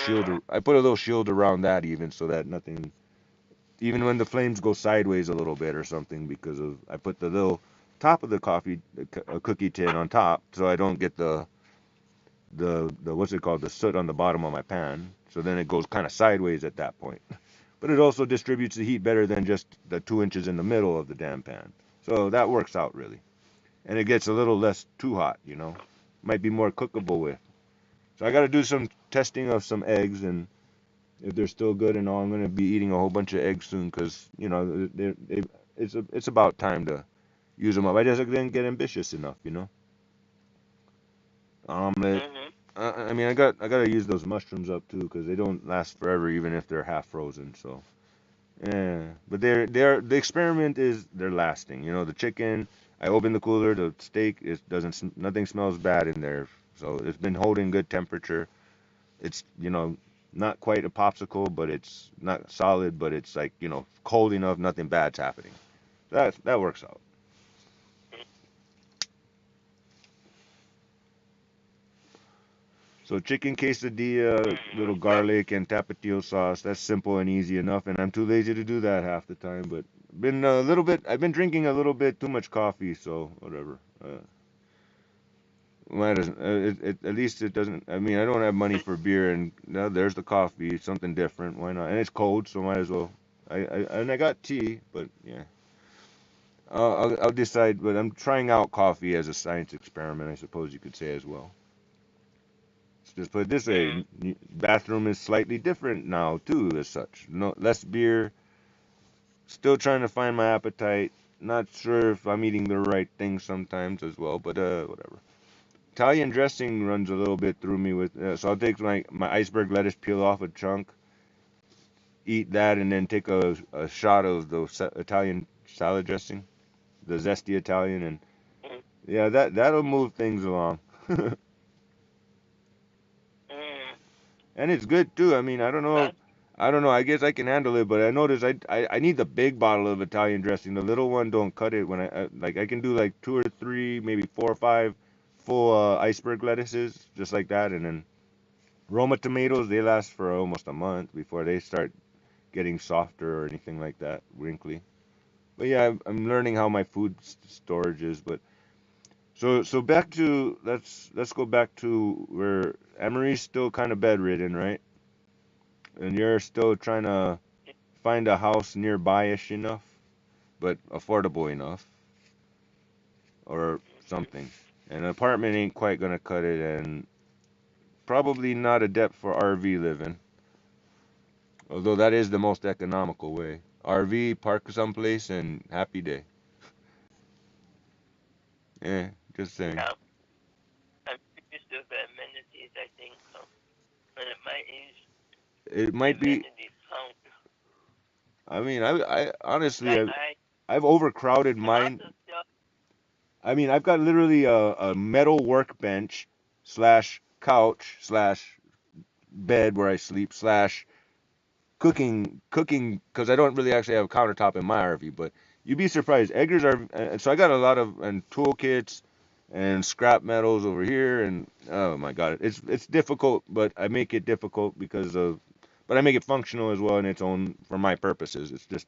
shield. I put a little shield around that even so that nothing, even when the flames go sideways a little bit or something, because of I put the little top of the coffee cookie tin on top so I don't get the what's it called, the soot on the bottom of my pan. So then it goes kind of sideways at that point. But it also distributes the heat better than just the 2 inches in the middle of the damn pan. So that works out really. And it gets a little less too hot, you know. Might be more cookable with. So I got to do some testing of some eggs, and if they're still good and all, I'm gonna be eating a whole bunch of eggs soon, cause you know it's about time to use them up. I just didn't get ambitious enough, you know. Omelet. Mhm. I mean, I gotta use those mushrooms up too, cause they don't last forever, even if they're half frozen. So yeah, but they're the experiment is they're lasting. You know, the chicken. I opened the cooler. The steak is doesn't nothing smells bad in there. So it's been holding good temperature. It's, you know, not quite a popsicle, but it's not solid, but it's like, you know, cold enough, nothing bad's happening. That works out. So chicken quesadilla, little Well, garlic and tapatio sauce. That's simple and easy enough, and I'm too lazy to do that half the time. But been a little bit. I've been drinking a little bit too much coffee, so whatever. Might as at least it doesn't. I mean, I don't have money for beer, and now there's the coffee. Something different. Why not? And it's cold, so might as well. And I got tea, but yeah. I'll decide. But I'm trying out coffee as a science experiment, I suppose you could say as well. Let's just put it this way: bathroom is slightly different now too, as such. No less beer. Still trying to find my appetite. Not sure if I'm eating the right thing sometimes as well, but whatever. Italian dressing runs a little bit through me with, so I'll take my iceberg lettuce, peel off a chunk, eat that, and then take a shot of the Italian salad dressing, the zesty Italian, and mm, yeah, that'll move things along. mm, And it's good too. I mean, that, I don't know. I guess I can handle it, but I notice I need the big bottle of Italian dressing. The little one don't cut it when like I can do like two or three, maybe 4 or 5 full iceberg lettuces, just like that, and then Roma tomatoes, they last for almost a month before they start getting softer or anything like that, wrinkly. But yeah, I'm learning how my food storage is. But so back to let's go back to where Emery's still kind of bedridden, right? And you're still trying to find a house nearby-ish enough, but affordable enough, or something. An apartment ain't quite gonna cut it, and probably not adept for RV living. Although that is the most economical way. RV, park someplace, and happy day. Yeah, just saying. yeah, I'm used to the amenities, I think. So, but at my age, It the might be. amenities count. I mean, I honestly, Like I've overcrowded a lot mine. of stuff. I mean, I've got literally a metal workbench slash couch slash bed where I sleep slash cooking because I don't really actually have a countertop in my RV. But you'd be surprised. Eggers are so I got a lot of and toolkits and scrap metals over here, and oh my god, it's difficult, but I make it difficult because of, but I make it functional as well in its own for my purposes. It's just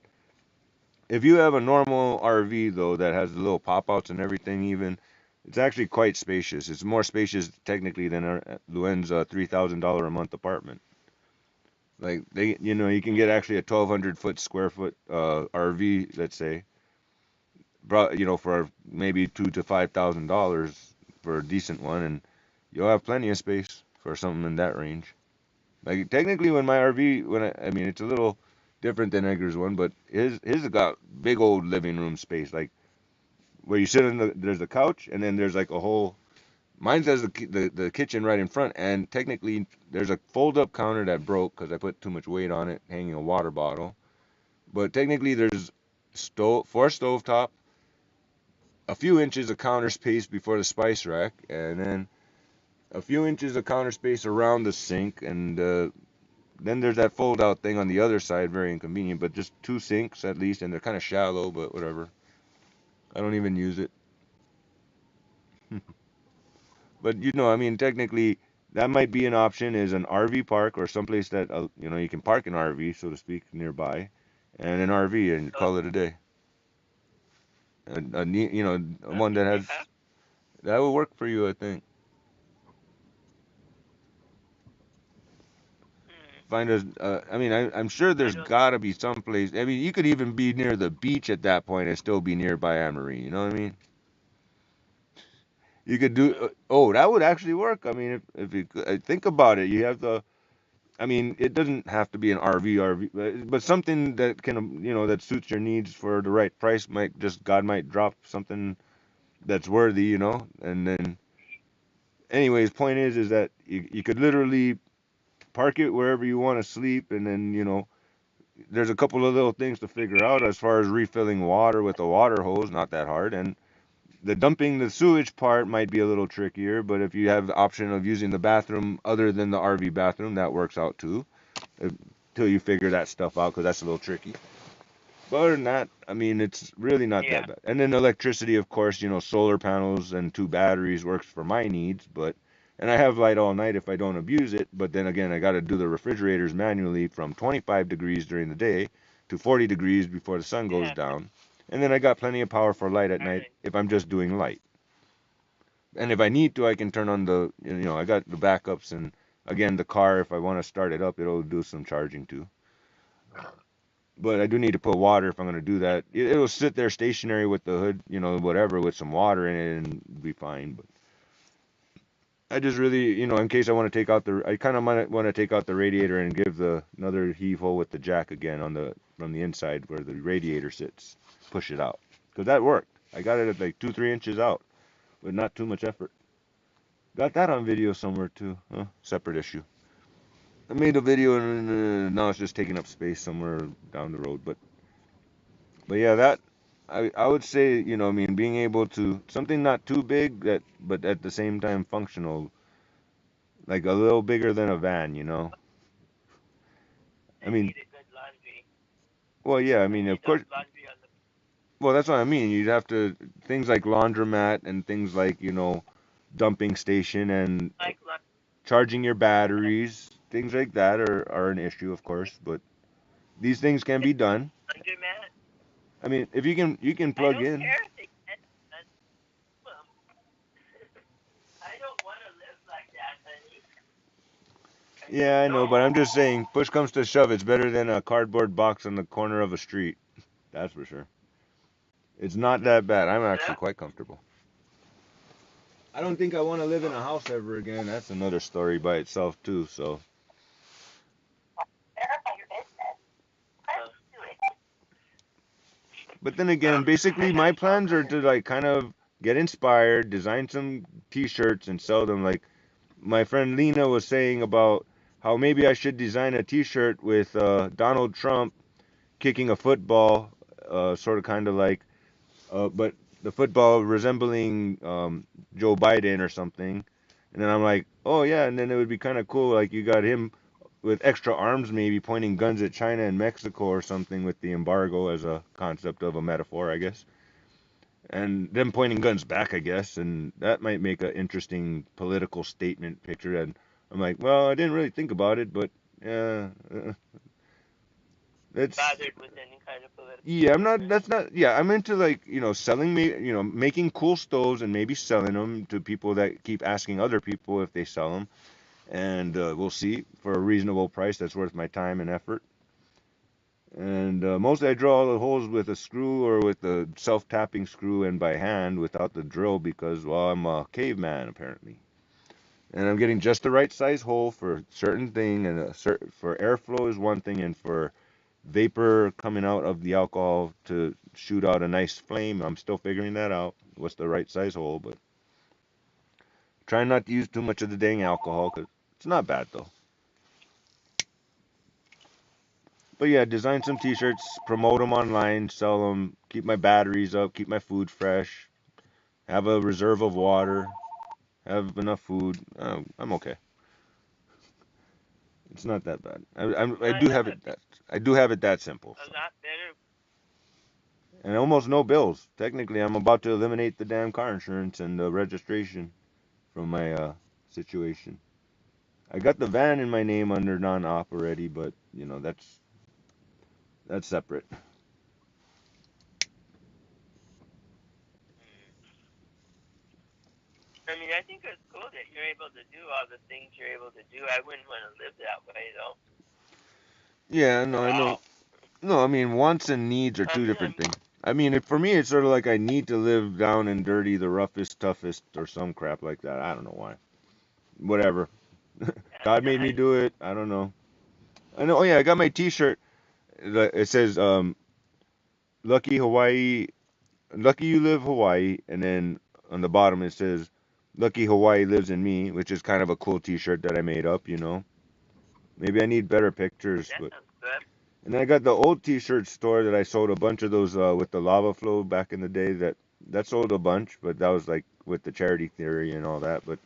if you have a normal RV though that has the little pop outs and everything, even it's actually quite spacious. It's more spacious technically than Luen's $3,000 a month apartment. Like they, you know, you can get Mm, actually a 1,200 square foot RV, let's say, brought, you know, for maybe $2,000 to $5,000 for a decent one, and you'll have plenty of space for something in that range. Like technically, when my RV, I mean, it's a little different than Edgar's one, but his got big old living room space, like where you sit in there's the couch, and then there's like a whole. Mine has the kitchen right in front, and technically there's a fold up counter that broke because I put too much weight on it, hanging a water bottle. But technically there's stove, four stovetop, a few inches of counter space before the spice rack, and then a few inches of counter space around the sink, and then there's that fold out thing on the other side, very inconvenient, but just two sinks at least, and they're kind of shallow, but whatever. I don't even use it. But you know, I mean, technically, That might be an option, is an RV park or someplace that you can park an RV, so to speak, nearby, and an RV and So, call it a day. One that you has have? that would work for you, I think. Hmm. Find a, I mean, I'm sure I there's don't. got to be some place. I mean, you could even be near the beach at that point and still be nearby Amory. You know what I mean? You could do. Oh, that would actually work. I mean, if you think about it, you have the. I mean, it doesn't have to be an RV, but something that can, that suits your needs for the right price. Might just God might drop something that's worthy, And then, anyways, point is that you could literally park it wherever you want to sleep, and then, there's a couple of little things to figure out as far as refilling water with a water hose, not that hard. And the dumping the sewage part might be a little trickier, but if you have the option of using the bathroom other than the RV bathroom, that works out too. Until you figure that stuff out, because that's a little tricky. But other than that, I mean, it's really not Yeah. that bad. And then electricity, of course, solar panels and two batteries works for my needs, and I have light all night if I don't abuse it. But then again, I got to do the refrigerators manually from 25 degrees during the day to 40 degrees before the sun goes Yeah. down. And then I got plenty of power for light at night Ireland. if I'm just doing light. And if I need to, I can turn on I got the backups, and again, the car, if I want to start it up, it'll do some charging too. But I do need to put water if I'm going to do that. It'll sit there stationary with the hood, whatever, with some water in it and be fine. But I just really, in case I want to take out I kind of might want to take out the radiator and give the another heave hole with the jack again from the inside where the radiator sits, push it out, because that worked. I got it at like 2-3 inches out with not too much effort. Got that on video somewhere too. Separate issue. I made a video and now it's just taking up space somewhere down the road. But yeah, that I would say, I mean, being able to something not too big that but at the same time functional, like a little bigger than a van. I And mean, need a good laundry. well, yeah, I And mean, you of course, dump laundry on the well, that's what I mean. You'd have to things like laundromat and things like, dumping station and like laundry. charging your batteries, things like that are an issue, of course, but these things can be done. Laundromat. I mean, if you can I plug don't in. care if they can. But, um, I don't want to live like that, honey. I just Yeah, I know, but don't. I'm just saying, push comes to shove, it's better than a cardboard box on the corner of a street. That's for sure. It's not that bad. I'm actually Yeah. quite comfortable. I don't think I want to live in a house ever again. That's another story by itself too. So, but then again, basically I my got plans are shelter. to like kind of get inspired, design some T-shirts and sell them. Like my friend Lena was saying about how maybe I should design a T-shirt with Donald Trump kicking a football, sort of kind of like but the football resembling Joe Biden or something. And then I'm like, oh yeah, and then it would be kind of cool, like you got him with extra arms, maybe pointing guns at China and Mexico or something with the embargo as a concept of a metaphor, I guess. And them pointing guns back, I guess, and that might make an interesting political statement picture. And I'm like, well, I didn't really think about it, but yeah, it's Bothered with any kind of political yeah, I'm not. statement. That's not. Yeah, I'm into like selling me. Making cool stoves and maybe selling them to people that keep asking other people if they sell them, and we'll see for a reasonable price that's worth my time and effort. And mostly I draw all the holes with a screw or with a self-tapping screw and by hand without the drill because well I'm a caveman apparently, and I'm getting just the right size hole for a certain thing and for airflow is one thing and for vapor coming out of the alcohol to shoot out a nice flame. I'm still figuring that out. What's the right size hole, but trying not to use too much of the dang alcohol because it's not bad though. But yeah, design some t-shirts, promote them online, sell them, keep my batteries up, keep my food fresh, have a reserve of water, have enough food. I'm okay. It's not that bad. I I do know have it that I do have it that simple. a So lot better. and almost no bills. Technically, I'm about to eliminate the damn car insurance and the registration from my situation. I got the van in my name under non-op already, but you know that's separate. I mean, I think it's cool that you're able to do all the things you're able to do. I wouldn't want to live that way though, Yeah, no, at I know. all. No, I mean wants and needs are two I'm different things. I mean, for me, it's sort of like I need to live down and dirty, the roughest, toughest, or some crap like that. I don't know why. Whatever. God made me do it. I don't know. I know. Oh yeah, I got my T-shirt. It says "Lucky Hawaii, Lucky you live Hawaii," and then on the bottom it says "Lucky Hawaii lives in me," which is kind of a cool T-shirt that I made up. You know, maybe I need better pictures, that but. sounds good. And then I got the old T-shirt store that I sold a bunch of those with the lava flow back in the day. That sold a bunch, but that was like with the charity theory and all that. But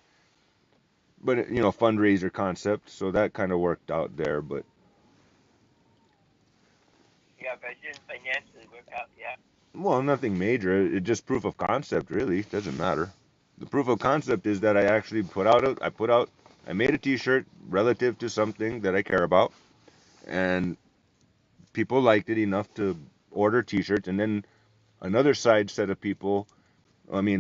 you know, fundraiser concept, so that kind of worked out there. But Yeah, but it didn't financially work out. Yeah. well, nothing major. It just proof of concept, really. Doesn't matter. The proof of concept is that I actually I made a T-shirt relative to something that I care about, and people liked it enough to order T-shirts, and then another side set of people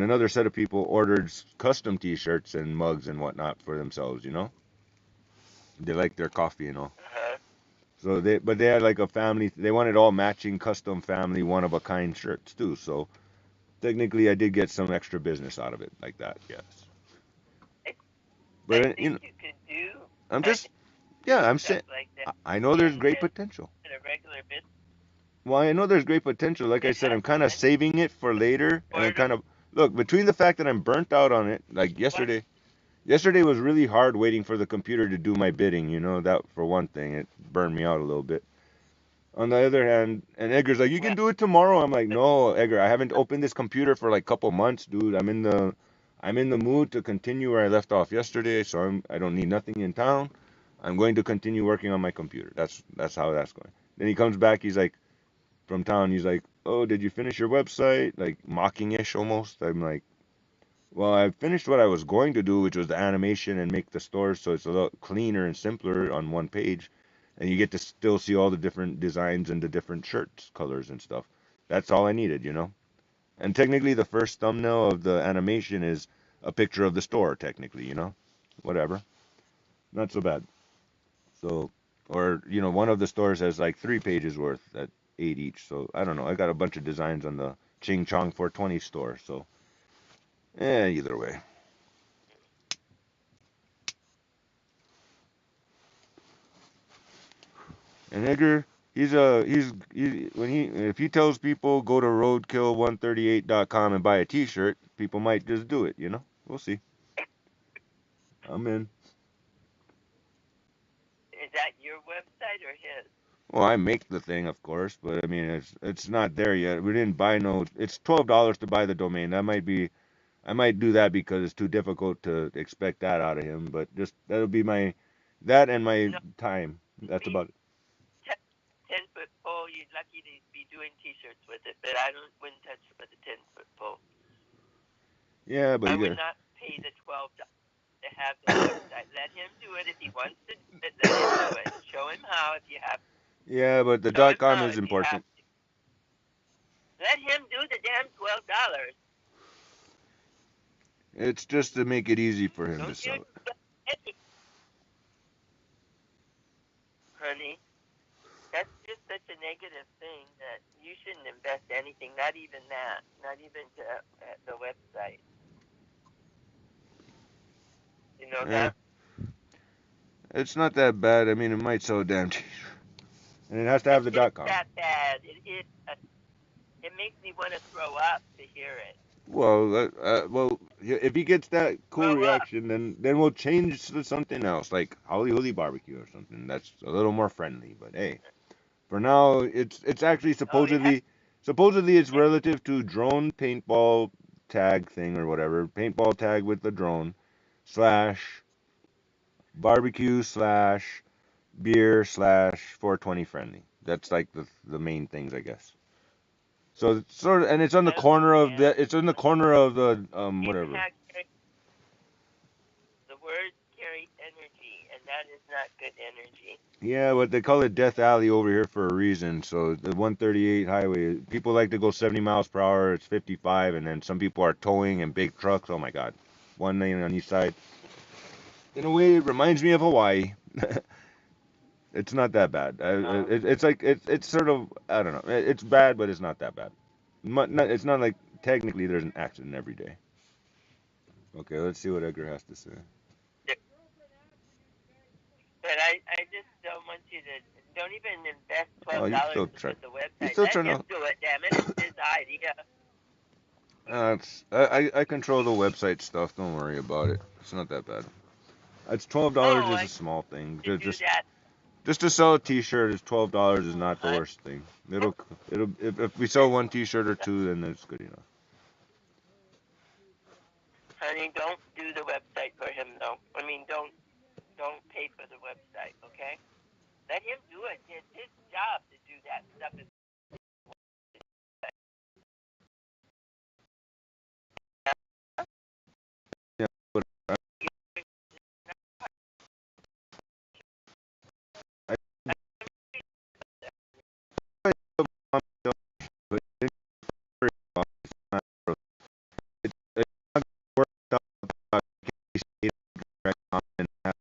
another set of people ordered custom T-shirts and mugs and whatnot for themselves. You know, they like their coffee and all. Uh-huh. But they had like a family. They wanted all matching, custom family, one of a kind shirts too. So technically, I did get some extra business out of it, like that. Yes. I But you think know, you could do I'm kind just of yeah, I'm stuff saying like that I know there's great in potential. a regular business. Well, I know there's great potential. Like I It said, has I'm kind of potential saving it for later, and I'm for kind of look between the fact that I'm burnt out on it, like what? yesterday. Yesterday was really hard waiting for the computer to do my bidding, you know, that for one thing, it burned me out a little bit. On the other hand, and Edgar's like, "You can Well, do it tomorrow." I'm like, "No, Edgar, I haven't opened this computer for like a couple months, dude. I'm in the mood to continue where I left off yesterday, so I don't need nothing in town. I'm going to continue working on my computer. That's how that's going." Then he comes back, he's like from town, he's like, "Oh, did you finish your website?" Like mocking-ish almost. I'm like, well, I finished what I was going to do, which was the animation and make the store so it's a lot cleaner and simpler on one page, and you get to still see all the different designs and the different shirts, colors and stuff. That's all I needed, you know. And technically, the first thumbnail of the animation is a picture of the store, technically, you know. Whatever, not so bad. So, or you know, one of the stores has like 3 pages worth at 8 each. So I don't know. I got a bunch of designs on the Ching Chong 420 store. So, either way. And Edgar, when he if he tells people go to roadkill138.com and buy a T-shirt, people might just do it. You know, we'll see. I'm in. is that your website or his? Well, I make the thing, of course, but I mean it's not there yet. We didn't buy no. It's $12 to buy the domain. I might do that because it's too difficult to expect that out of him. But just that'll be that and my No, time. That's be about it. 10 foot pole. You're lucky to be doing T-shirts with it, but I wouldn't touch it with a 10 foot pole. Yeah, but I you would got. not pay the $12 to have the website. Let him do it if he wants to do it. Let him do it. Show him how if you have. Yeah, but the Show him .com how is if you have important. to. Let him do the damn $12. It's just to make it easy for him to Don't you, sell it. honey? That's just such a negative thing that you shouldn't invest anything. Not even that. Not even to the website. You know Eh, that. it's not that bad. I mean, it might sell a damn cheese, and it has to have It the is .com. that bad. It makes me want to throw up to hear it. Well, if he gets that cool Throw up. reaction, then we'll change to something else, like Holly Holy Barbecue or something that's a little more friendly. But hey, for now, it's actually Oh, it has. supposedly it's It, relative to drone paintball tag thing or whatever, paintball tag with the drone slash barbecue slash beer slash 420 friendly. That's like the main things, I guess. So it's sort of, and it's on the I corner of understand. it's in the corner of the You whatever. have the words carry energy, and not good energy. Yeah, but they call it Death Alley over here for a reason. So the 138 highway, people like to go 70 miles per hour. It's 55, and then some people are towing in big trucks. Oh my God, one lane on each side. In a way, it reminds me of Hawaii. It's not that bad. It's like it's sort of, I don't know. It's bad, but it's not that bad. It's not like technically there's an accident every day. Okay, let's see what Edgar has to say. But I just don't want you to, don't even invest Oh, you $12 still to try. put the You website. still Let trying him to. do it, damn it. It's his idea. I control the website stuff. Don't worry about it. It's not that bad. It's $12 Oh, is I a small thing. to do that. Just to sell a T-shirt is $12 is not the worst thing. It'll if we sell one T-shirt or two, then that's good enough. Honey, don't do the website for him, though. I mean, don't pay for the website, okay? Let him do it. It's his job to do that stuff. Yeah, but I, but it's not worked out and have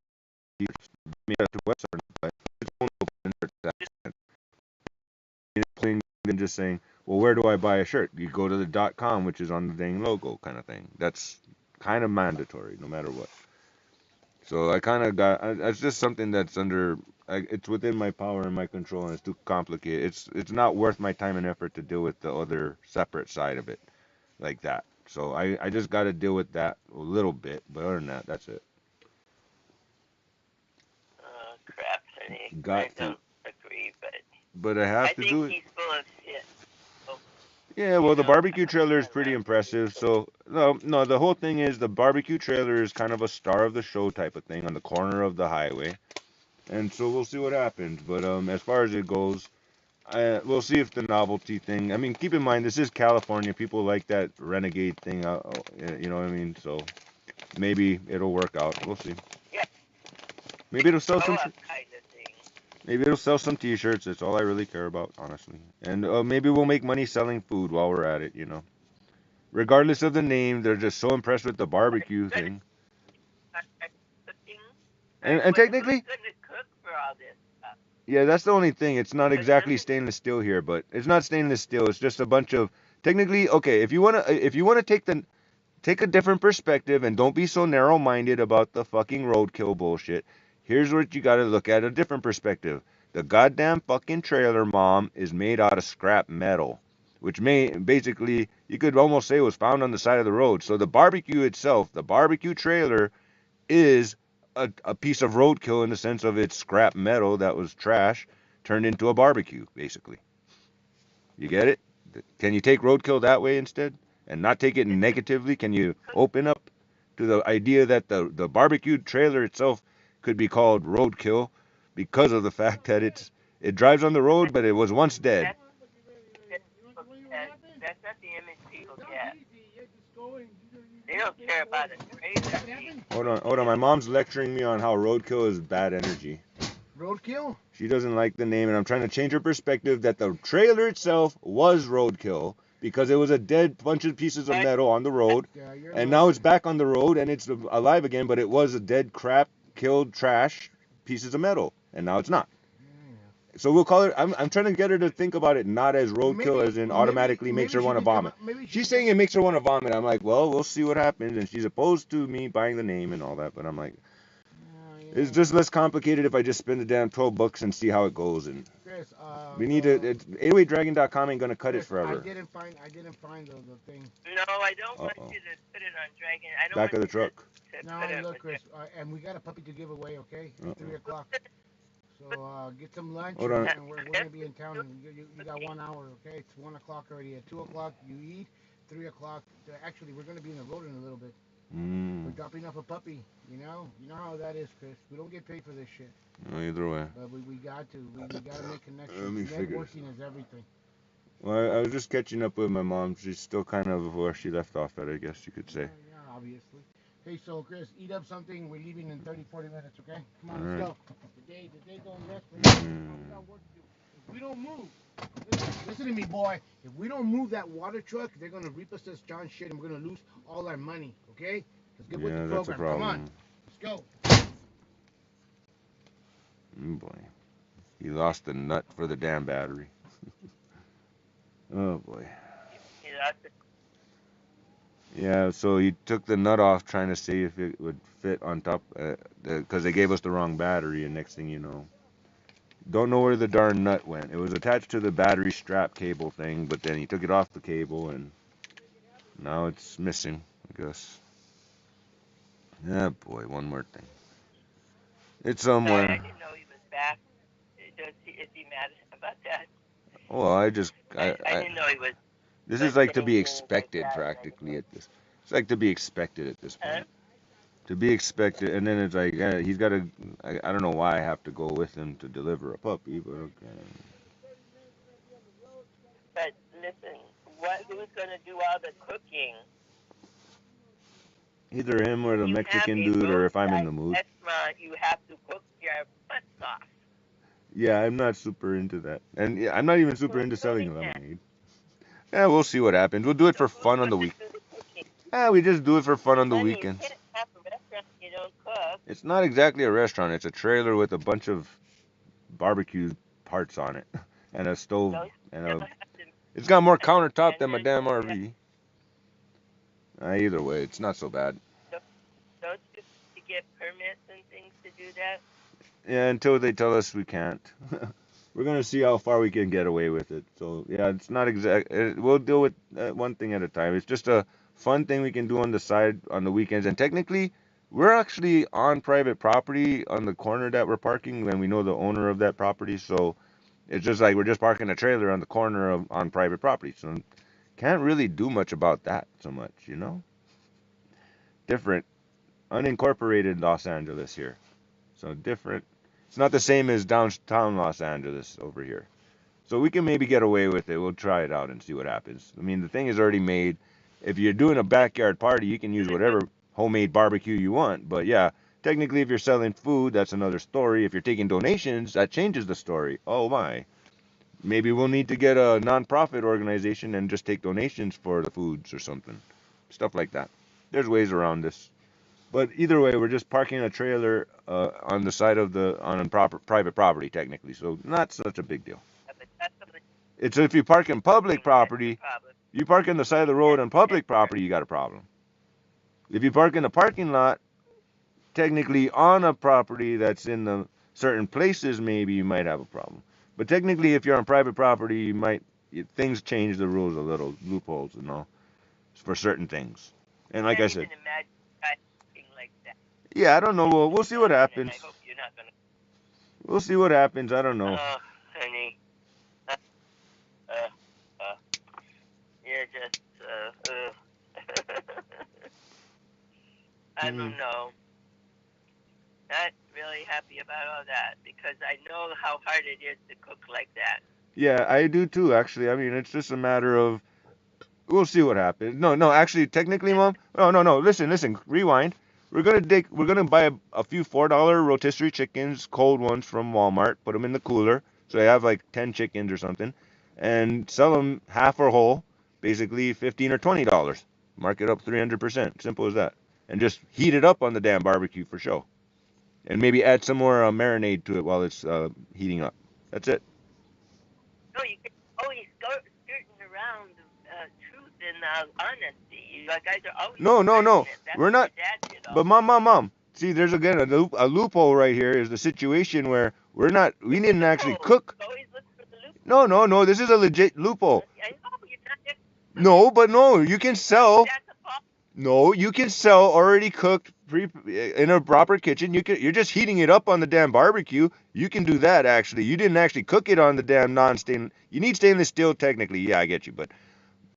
me up to website, but it's only open plain than just saying, well, where do I buy a shirt? You go to the .com, which is on the dang logo, kind of thing. That's kind of mandatory, no matter what. So I kind of got. It's just something that's under. It's within my power and my control, and it's too complicated. It's not worth my time and effort to deal with the other separate side of it like that. So I just got to deal with that a little bit, but other than that, that's it. Oh, crap, honey. I Got to. don't agree, but But I have I to think do it. he's full of shit. Oh, Yeah, you well, the know, barbecue trailer is I pretty love impressive. So no, the whole thing is the barbecue trailer is kind of a star of the show type of thing on the corner of the highway, and so we'll see what happens. But as far as it goes, we'll see if the novelty thing. I mean, keep in mind this is California. People like that renegade thing. You know what I mean? So maybe it'll work out. We'll see. yeah, Maybe it'll sell grow some. up kind of thing. Maybe it'll sell some T-shirts. That's all I really care about, honestly. And maybe we'll make money selling food while we're at it. You know. Regardless of the name, they're just so impressed with the barbecue Good thing. cooking. And Who's technically, going to cook for all this stuff? yeah, that's the only thing. It's not Because exactly stainless steel here, but it's not stainless steel. It's just a bunch of technically okay. If you wanna take a different perspective and don't be so narrow-minded about the fucking roadkill bullshit. Here's what you got to look at a different perspective. The goddamn fucking trailer mom is made out of scrap metal, which may basically you could almost say was found on the side of the road. So the barbecue itself, the barbecue trailer is a piece of roadkill in the sense of it's scrap metal that was trash turned into a barbecue, basically. You get it? Can you take roadkill that way instead and not take it negatively? Can you open up to the idea that the barbecue trailer itself could be called roadkill because of the fact that it drives on the road, but it was once dead. that's not the image people get. They don't care about a trailer. Hold on. My mom's lecturing me on how roadkill is bad energy. Roadkill? She doesn't like the name, and I'm trying to change her perspective that the trailer itself was roadkill because it was a dead bunch of pieces of metal on the road, Yeah, and now it's back on the road and it's alive again, but it was a dead crap, killed trash pieces of metal, and now it's not. So we'll call it. I'm trying to get her to think about it not as roadkill, as in automatically makes her want to vomit. She's saying it makes her want to vomit. I'm like, well, we'll see what happens, and she's opposed to me buying the name and all that, but I'm like, it's just less complicated if I just spend the damn $12 and see how it goes. And Chris, we need to. 808dragon.com ain't gonna cut Chris, it forever. I didn't find the thing. No, I don't want you to put it on Dragon. I don't Back want of the you truck. to No, put it look, on Chris, and we got a puppy to give away, okay? At 3 o'clock. So get some lunch, Hold on. and we're gonna be in town. You got 1 hour, okay? It's 1 o'clock already. At 2 o'clock, you eat. 3 o'clock. Actually, we're gonna be in the road in a little bit. We're dropping off a puppy. You know how that is, Chris. We don't get paid for this shit. No, either way. But we got to. We got to make connections. Let me figure. Networking is everything. Well, I was just catching up with my mom. She's still kind of where she left off at, I guess you could say. Yeah, obviously. Hey, so Chris, eat up something. We're leaving in 30, 40 minutes, okay? Come on, let's Alright. go. The day don't rest for nothing. We got work to do. If we don't move, listen to me, boy. If we don't move that water truck, they're gonna reap us this John shit, and we're gonna lose all our money, okay? Let's get with the Yeah, that's a program. Come on, problem. let's go. Boy. He lost the nut for the damn battery. Oh boy. You know, that's Yeah, so he took the nut off trying to see if it would fit on top, because they gave us the wrong battery, and next thing you know, don't know where the darn nut went. It was attached to the battery strap cable thing, but then he took it off the cable, and now it's missing, I guess. Yeah, boy, one more thing. It's sorry, I somewhere. didn't know he was back. Is he mad about that? Well, I just, I didn't know he was this is like to saying be things like expected that and practically everything. at this. It's like to be expected at this Huh? point. To be expected, and then it's like he's got to. I don't know why I have to go with him to deliver a puppy, but okay. But listen, who's gonna do all the cooking Either him or when the you have Mexican a dude, or if I'm in roadside the mood. restaurant? You have to cook your butts off. Yeah, I'm not super into that, and yeah, I'm not even So super into go selling ahead. lemonade. Yeah, we'll see what happens. We'll do it So for who's fun on the gonna week. do the cooking? Yeah, we just do it for fun on the Honey, you weekends. can't have a restaurant if you don't cook. It's not exactly a restaurant. It's a trailer with a bunch of barbecue parts on it, and a stove, Don't and you a. don't have to It's got more as a countertop than my tendon. damn You have, RV. Either way, it's not so bad. don't, don't you have to get permits and things to do that? Yeah, until they tell us we can't. We're gonna see how far we can get away with it. So yeah, it's not exact. We'll deal with one thing at a time. It's just a fun thing we can do on the side on the weekends. And technically, we're actually on private property on the corner that we're parking, and we know the owner of that property. So it's just like we're just parking a trailer on the corner of on private property. So can't really do much about that so much, you know. Different, unincorporated Los Angeles here. So different. It's not the same as downtown Los Angeles over here. So we can maybe get away with it. We'll try it out and see what happens. I mean, the thing is already made. If you're doing a backyard party, you can use whatever homemade barbecue you want. But yeah, technically, if you're selling food, that's another story. If you're taking donations, that changes the story. Oh my. Maybe we'll need to get a nonprofit organization and just take donations for the foods or something. Stuff like that. There's ways around this. But either way, we're just parking a trailer on the side of the on proper private property technically, so not such a big deal. But that's the It's if you park in public thing that's the property, problem. you park on the side of the road That's on that's public where property, you got a problem. If you park in a parking lot, technically on a property that's in the certain places, maybe you might have a problem. But technically, if you're on private property, you might things change the rules a little, loopholes and all for certain things. And like I can't said, even imagine anything like that. yeah, I don't know. We'll see what And happens. I hope you're not gonna. We'll see what happens. I don't know. Oh, honey. Uh, uh, uh, you're just. I Hmm. don't know. Not really happy about all that because I know how hard it is to cook like that. Yeah, I do too, actually. I mean, it's just a matter of we'll see what happens. No, no, actually, technically, Mom. No, no, no. Listen, listen. Rewind. We're gonna buy a few $4 rotisserie chickens, cold ones from Walmart. Put them in the cooler, so they have like 10 chickens or something, and sell them half or whole, basically $15 or $20. Mark it up 300%. Simple as that. And just heat it up on the damn barbecue for show, and maybe add some more marinade to it while it's heating up. That's it. No, you can always skirting around truth and honesty. You guys are always No, no, skirting no. it. That's We're what not. your dad did But all. mom. See, there's again a loophole right here. Is the situation where we're not. We It's a didn't actually loophole. cook. You always look for the No, loophole. no, no. This is a legit loophole. I know you're not. No, but no. You can See, sell. that's a problem. No, you can sell already cooked in a proper kitchen. You're just heating it up on the damn barbecue. You can do that actually. You didn't actually cook it on the damn non-stainless. You need stainless steel technically. Yeah, I get you, but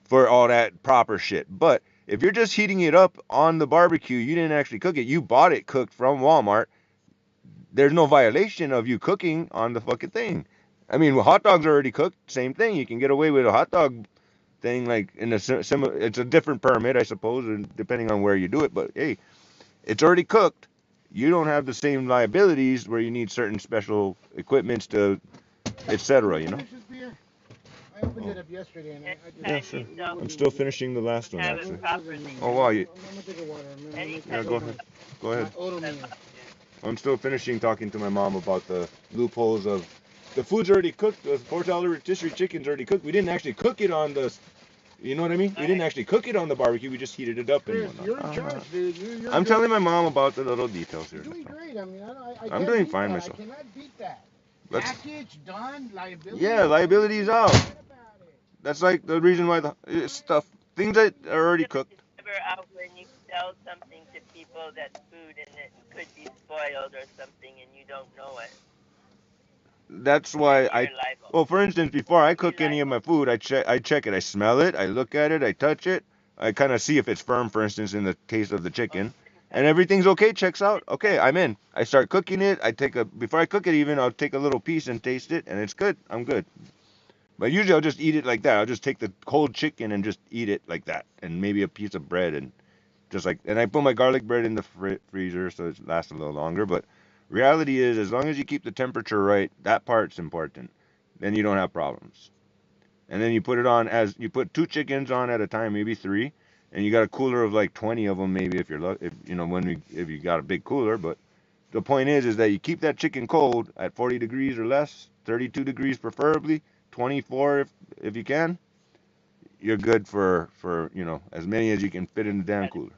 for all that proper shit. But if you're just heating it up on the barbecue, you didn't actually cook it. You bought it cooked from Walmart. There's no violation of you cooking on the fucking thing. I mean, hot dogs are already cooked. Same thing. You can get away with a hot dog thing like in a similar. It's a different permit, I suppose, and depending on where you do it. But hey, it's already cooked. You don't have the same liabilities where you need certain special equipments to, etc. You know. Finish this beer. I opened Oh. it up yesterday and Next I just. Yeah, time sure. you don't I'm still finishing the last one have it actually. properly. Oh wow, you, I'm gonna take a water. I'm gonna make yeah, Anytime this go you ahead. oatmeal. Go My ahead. oatmeal. I'm still finishing talking to my mom about the loopholes of the food's already cooked. The $4 rotisserie chicken's already cooked. We didn't actually cook it on the, you know what I mean? We didn't Alright. actually cook it on the barbecue. We just heated it up and Chris, whatnot. you're in charge, dude. You're I'm good. telling my mom about the little details here. You're doing great. I mean, I I'm can't doing beat fine that. myself. I cannot beat that. Let's, Package done. Liability. yeah, liability's out. Forget about it. That's like the reason why the stuff, things that are already cooked. It's never out when you sell something to people that's food and it could be spoiled or something and you don't know it. That's Then why you're liable. well, for instance, before I You're cook any of liable. my food, I check it. I smell it. I look at it. I touch it. I kind of see if it's firm, for instance, in the case of the Oh, chicken. And everything's okay, checks out. Okay, I'm in. I start cooking it. Before I cook it even, I'll take a little piece and taste it, and it's good. I'm good. But usually I'll just eat it like that. I'll just take the cold chicken and just eat it like that, and maybe a piece of bread, and just like, and I put my garlic bread in the freezer so it lasts a little longer. But reality is, as long as you keep the temperature right, that part's important. Then you don't have problems. And then you put it on as you put two chickens on at a time, maybe three, and you got a cooler of like 20 of them, maybe if you're if you know if you got a big cooler. But the point is that you keep that chicken cold at 40 degrees or less, 32 degrees preferably, 24 if you can. You're good for as many as you can fit in the damn cooler.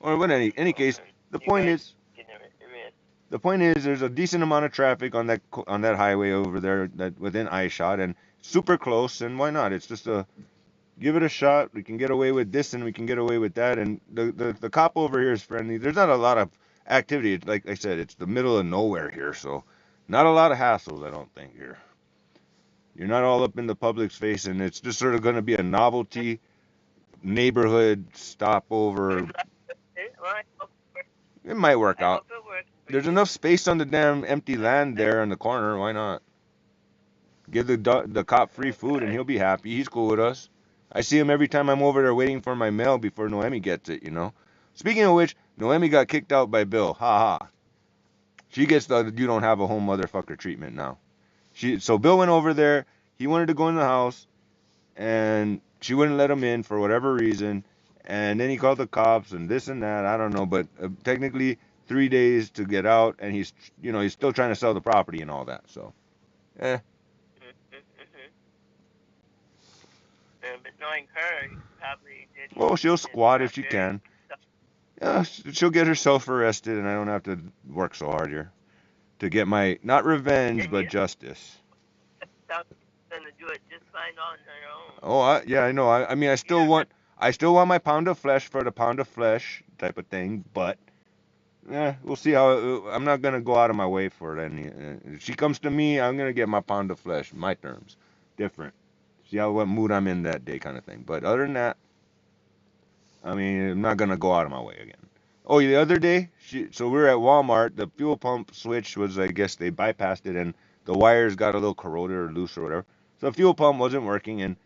Or in any case, the You point guys is can erase. the point is there's a decent amount of traffic on that highway over there that within eye shot and super close, and why not? It's just a give it a shot. We can get away with this and we can get away with that, and the cop over here is friendly. There's not a lot of activity. It's like I said, it's the middle of nowhere here, so not a lot of hassles, I don't think here. You're not all up in the public's face, and it's just sort of going to be a novelty neighborhood stopover. Well, I hope it works. It might work I out. hope it works for There's you. enough space on the damn empty land there in the corner. Why not? Give the cop free food and he'll be happy. He's cool with us. I see him every time I'm over there waiting for my mail before Noemi gets it, you know. Speaking of which, Noemi got kicked out by Bill. Ha ha. She gets the you don't have a home motherfucker treatment now. So Bill went over there. He wanted to go in the house and she wouldn't let him in for whatever reason. And then he called the cops and this and that. I don't know, but technically 3 days to get out, and he's still trying to sell the property and all that. So, eh. But knowing her, he probably didn't. Well, she'll It's squat if not she very. can. Yeah, she'll get herself arrested, and I don't have to work so hard here to get my not revenge And but you justice. gonna do it just fine on her own. Oh, yeah, I know. I mean, Yeah. I still want my pound of flesh for the pound of flesh type of thing, but we'll see how. I'm not gonna go out of my way for it. If she comes to me, I'm gonna get my pound of flesh, my terms, different. See what mood I'm in that day, kind of thing. But other than that, I mean, I'm not gonna go out of my way again. Oh, the other day, so we were at Walmart. The fuel pump switch was, I guess, they bypassed it, and the wires got a little corroded or loose or whatever. So the fuel pump wasn't working, and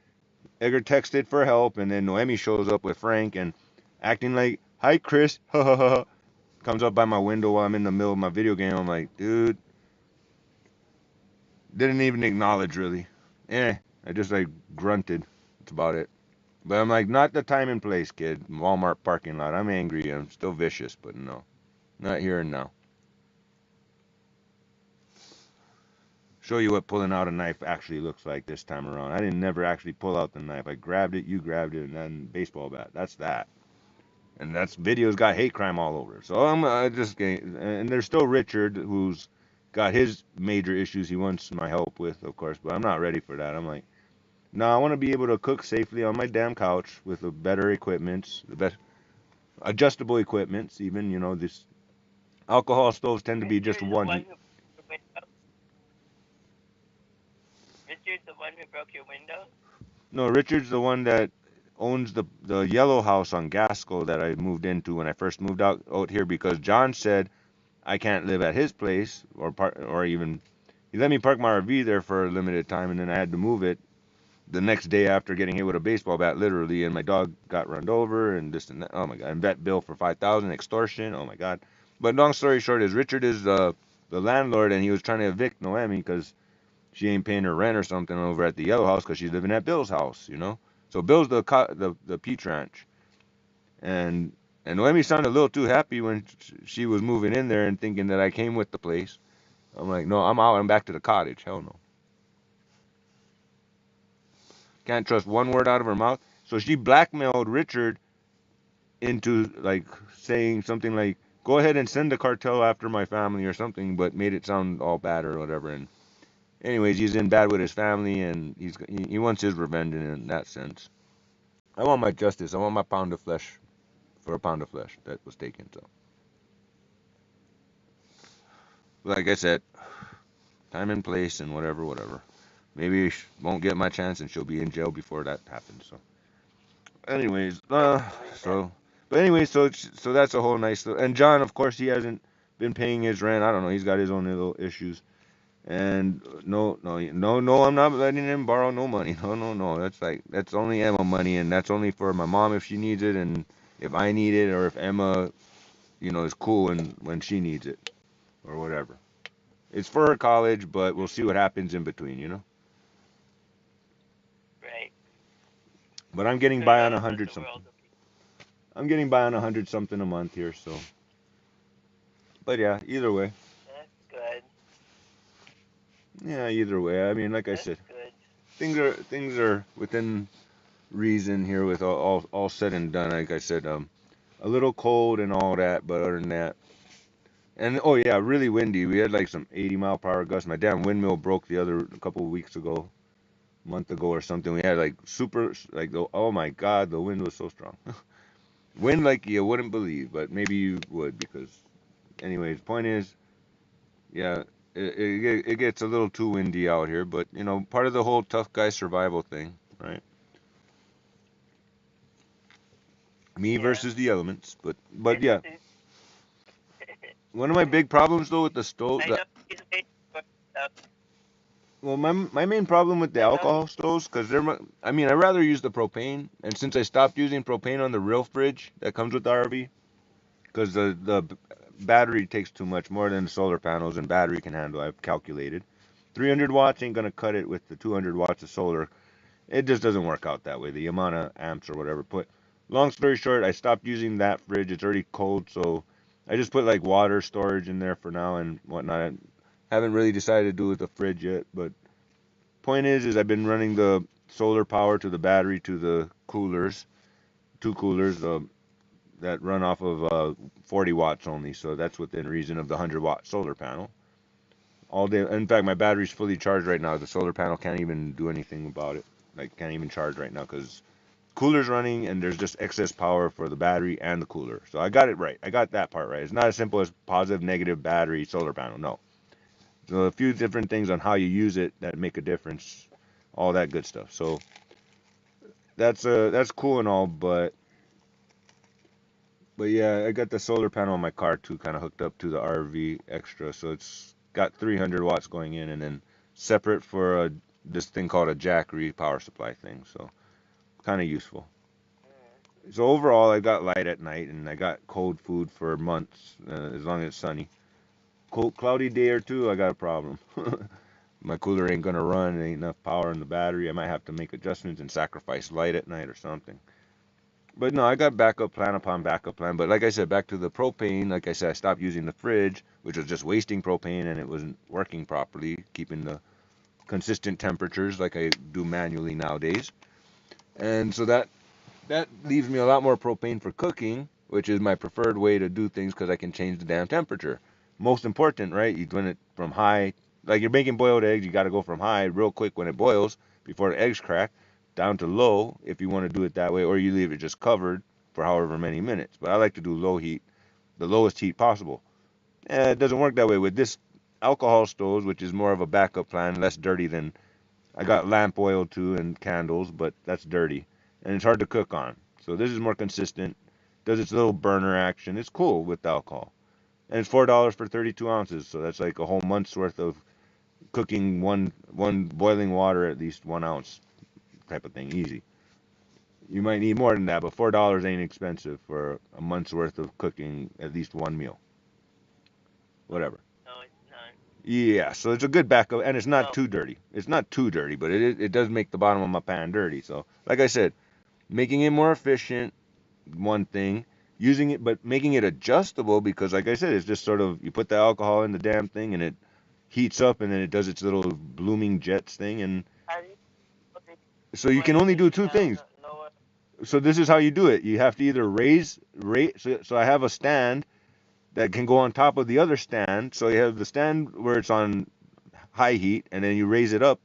Edgar texted for help, and then Noemi shows up with Frank and acting like, "Hi, Chris," comes up by my window while I'm in the middle of my video game. I'm like, dude, didn't even acknowledge really. I just like grunted. That's about it. But I'm like, not the time and place, kid. Walmart parking lot. I'm angry. I'm still vicious, but no, not here and now. Show you what pulling out a knife actually looks like this time around. I didn't never actually pull out the knife. I grabbed it, you grabbed it, and then baseball bat. That's that. And that's video's got hate crime all over it. So I'm just getting, and there's still Richard who's got his major issues he wants my help with, of course, but I'm not ready for that. I'm like, no, I want to be able to cook safely on my damn couch with the better equipments, the best adjustable equipments. Even this alcohol stoves tend to be just Richard's the one one heat. who broke your window. Richard's the one who broke your window. No, Richard's the one that owns the yellow house on Gasco that I moved into when I first moved out here because John said I can't live at his place or even he let me park my RV there for a limited time and then I had to move it the next day after getting hit with a baseball bat, literally, and my dog got run over and this and that. Oh my god! And vet bill for 5,000, extortion. Oh my god! But long story short is Richard is the landlord, and he was trying to evict Noemi because she ain't paying her rent or something over at the Yellow House because she's living at Bill's house, you know. So Bill's the Peach Ranch, and Noemi sounded a little too happy when she was moving in there and thinking that I came with the place. I'm like, no, I'm out. I'm back to the cottage. Hell no. Can't trust one word out of her mouth. So she blackmailed Richard into like saying something like, "Go ahead and send the cartel after my family" or something, but made it sound all bad or whatever. And anyways, he's in bad with his family, and he wants his revenge in that sense. I want my justice. I want my pound of flesh for a pound of flesh that was taken. So, like I said, time and place and whatever, whatever. Maybe I won't get my chance, and she'll be in jail before that happens. So, anyways, so. But anyway, so that's a whole nice. And John, of course, he hasn't been paying his rent. I don't know. He's got his own little issues. And no, no, no, no, I'm not letting him borrow no money. No, no, no. That's only Emma money, and that's only for my mom if she needs it, and if I need it, or if Emma, is cool and when she needs it, or whatever. It's for her college, but we'll see what happens in between. Right. But I'm getting Who by on knows a what hundred the something. world will be. I'm getting by on 100 something a month here, so. But yeah, either way. That's good. Yeah, either way. I mean, like I That's said, good. things are within reason here with all said and done. Like I said, a little cold and all that, but other than that, and oh yeah, really windy. We had like some 80-mile-per-hour gusts. My damn windmill broke a couple of weeks ago, month ago or something. We had like super, like oh my god, the wind was so strong. Wind like you wouldn't believe, but maybe you would because, anyways, point is, yeah, it gets a little too windy out here, but part of the whole tough guy survival thing, right? Me Yeah. versus the elements, but yeah, one of my big problems though with the stove, I know he's waiting for stuff. well, my main problem with the I know alcohol stoves, because I mean, I'd rather use the propane, and since I stopped using propane on the real fridge that comes with the RV, because the battery takes too much more than the solar panels and battery can handle. I've calculated, 300 watts ain't gonna cut it with the 200 watts of solar. It just doesn't work out that way. The amount of amps or whatever. But long story short, I stopped using that fridge. It's already cold, so I just put like water storage in there for now and whatnot. I haven't really decided to do with the fridge yet, but point is I've been running the solar power to the battery to the coolers, two coolers that run off of 40 watts only. So that's within reason of the 100-watt solar panel. All day. In fact, my battery's fully charged right now. The solar panel can't even do anything about it. Like, can't even charge right now because cooler's running and there's just excess power for the battery and the cooler. So I got it right. I got that part right. It's not as simple as positive, negative battery, solar panel. No. So a few different things on how you use it that make a difference. All that good stuff. So that's cool and all, but yeah, I got the solar panel on my car too, kind of hooked up to the RV extra. So it's got 300 watts going in and then separate for this thing called a Jackery power supply thing. So kind of useful. Mm. So overall, I got light at night and I got cold food for months, as long as it's sunny. Cold, cloudy day or two, I got a problem. My cooler ain't gonna run. There ain't enough power in the battery. I might have to make adjustments and sacrifice light at night or something. But no, I got backup plan upon backup plan. But like I said, back to the propane. Like I said, I stopped using the fridge, which was just wasting propane and it wasn't working properly, keeping the consistent temperatures like I do manually nowadays. And so that leaves me a lot more propane for cooking, which is my preferred way to do things because I can change the damn temperature. Most important, right? You doing it from high, like you're making boiled eggs, you got to go from high real quick when it boils before the eggs crack, down to low if you want to do it that way, or you leave it just covered for however many minutes. But I like to do low heat, the lowest heat possible. It doesn't work that way with this alcohol stoves, which is more of a backup plan, less dirty than I got lamp oil too and candles, but that's dirty and it's hard to cook on. So this is more consistent. Does its little burner action. It's cool with alcohol, and it's $4 for 32 ounces. So that's like a whole month's worth of cooking one boiling water at least 1 ounce. type of thing, easy. You might need more than that, but $4 ain't expensive for a month's worth of cooking at least one meal. Whatever. No, it's not. Yeah, so it's a good backup, and it's not No. too dirty. It's not too dirty, but it does make the bottom of my pan dirty. So, like I said, making it more efficient, one thing, using it, but making it adjustable because, like I said, it's just sort of you put the alcohol in the damn thing and it heats up and then it does its little blooming jets thing, and How do you put it so you can only slightly do two down, things. lower? So this is how you do it. You have to either raise. So I have a stand that can go on top of the other stand. So you have the stand where it's on high heat, and then you raise it up,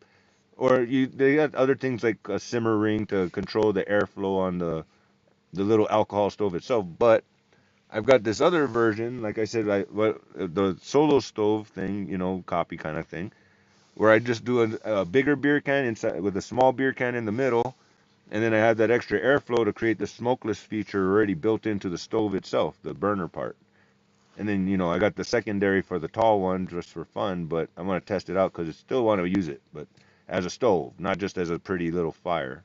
or they got other things like a simmer ring to control the airflow on the little alcohol stove itself. But I've got this other version, like I said, the solo stove thing, copy kind of thing, where I just do a bigger beer can inside with a small beer can in the middle, and then I have that extra airflow to create the smokeless feature already built into the stove itself, the burner part. And then, I got the secondary for the tall one just for fun, but I want to test it out because I still want to use it, but as a stove, not just as a pretty little fire.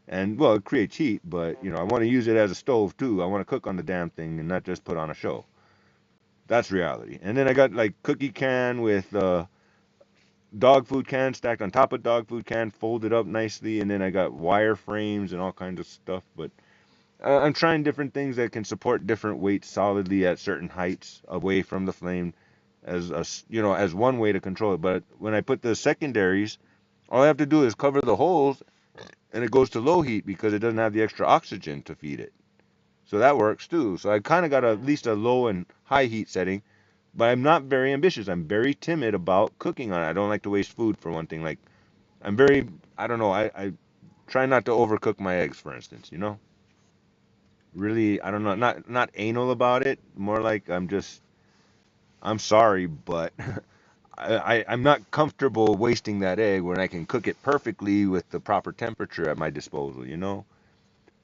And well, it creates heat, but I want to use it as a stove too. I want to cook on the damn thing and not just put on a show. That's reality. And then I got like cookie can with dog food can stacked on top of dog food can, folded up nicely, and then I got wire frames and all kinds of stuff. But I'm trying different things that can support different weights solidly at certain heights away from the flame, as one way to control it. But when I put the secondaries, all I have to do is cover the holes, and it goes to low heat because it doesn't have the extra oxygen to feed it. So that works too. So I kind of got at least a low and high heat setting, but I'm not very ambitious. I'm very timid about cooking on it. I don't like to waste food for one thing. Like I'm very, I don't know. I try not to overcook my eggs, for instance. Really, I don't know. Not anal about it. More like I'm sorry, but I'm not comfortable wasting that egg when I can cook it perfectly with the proper temperature at my disposal.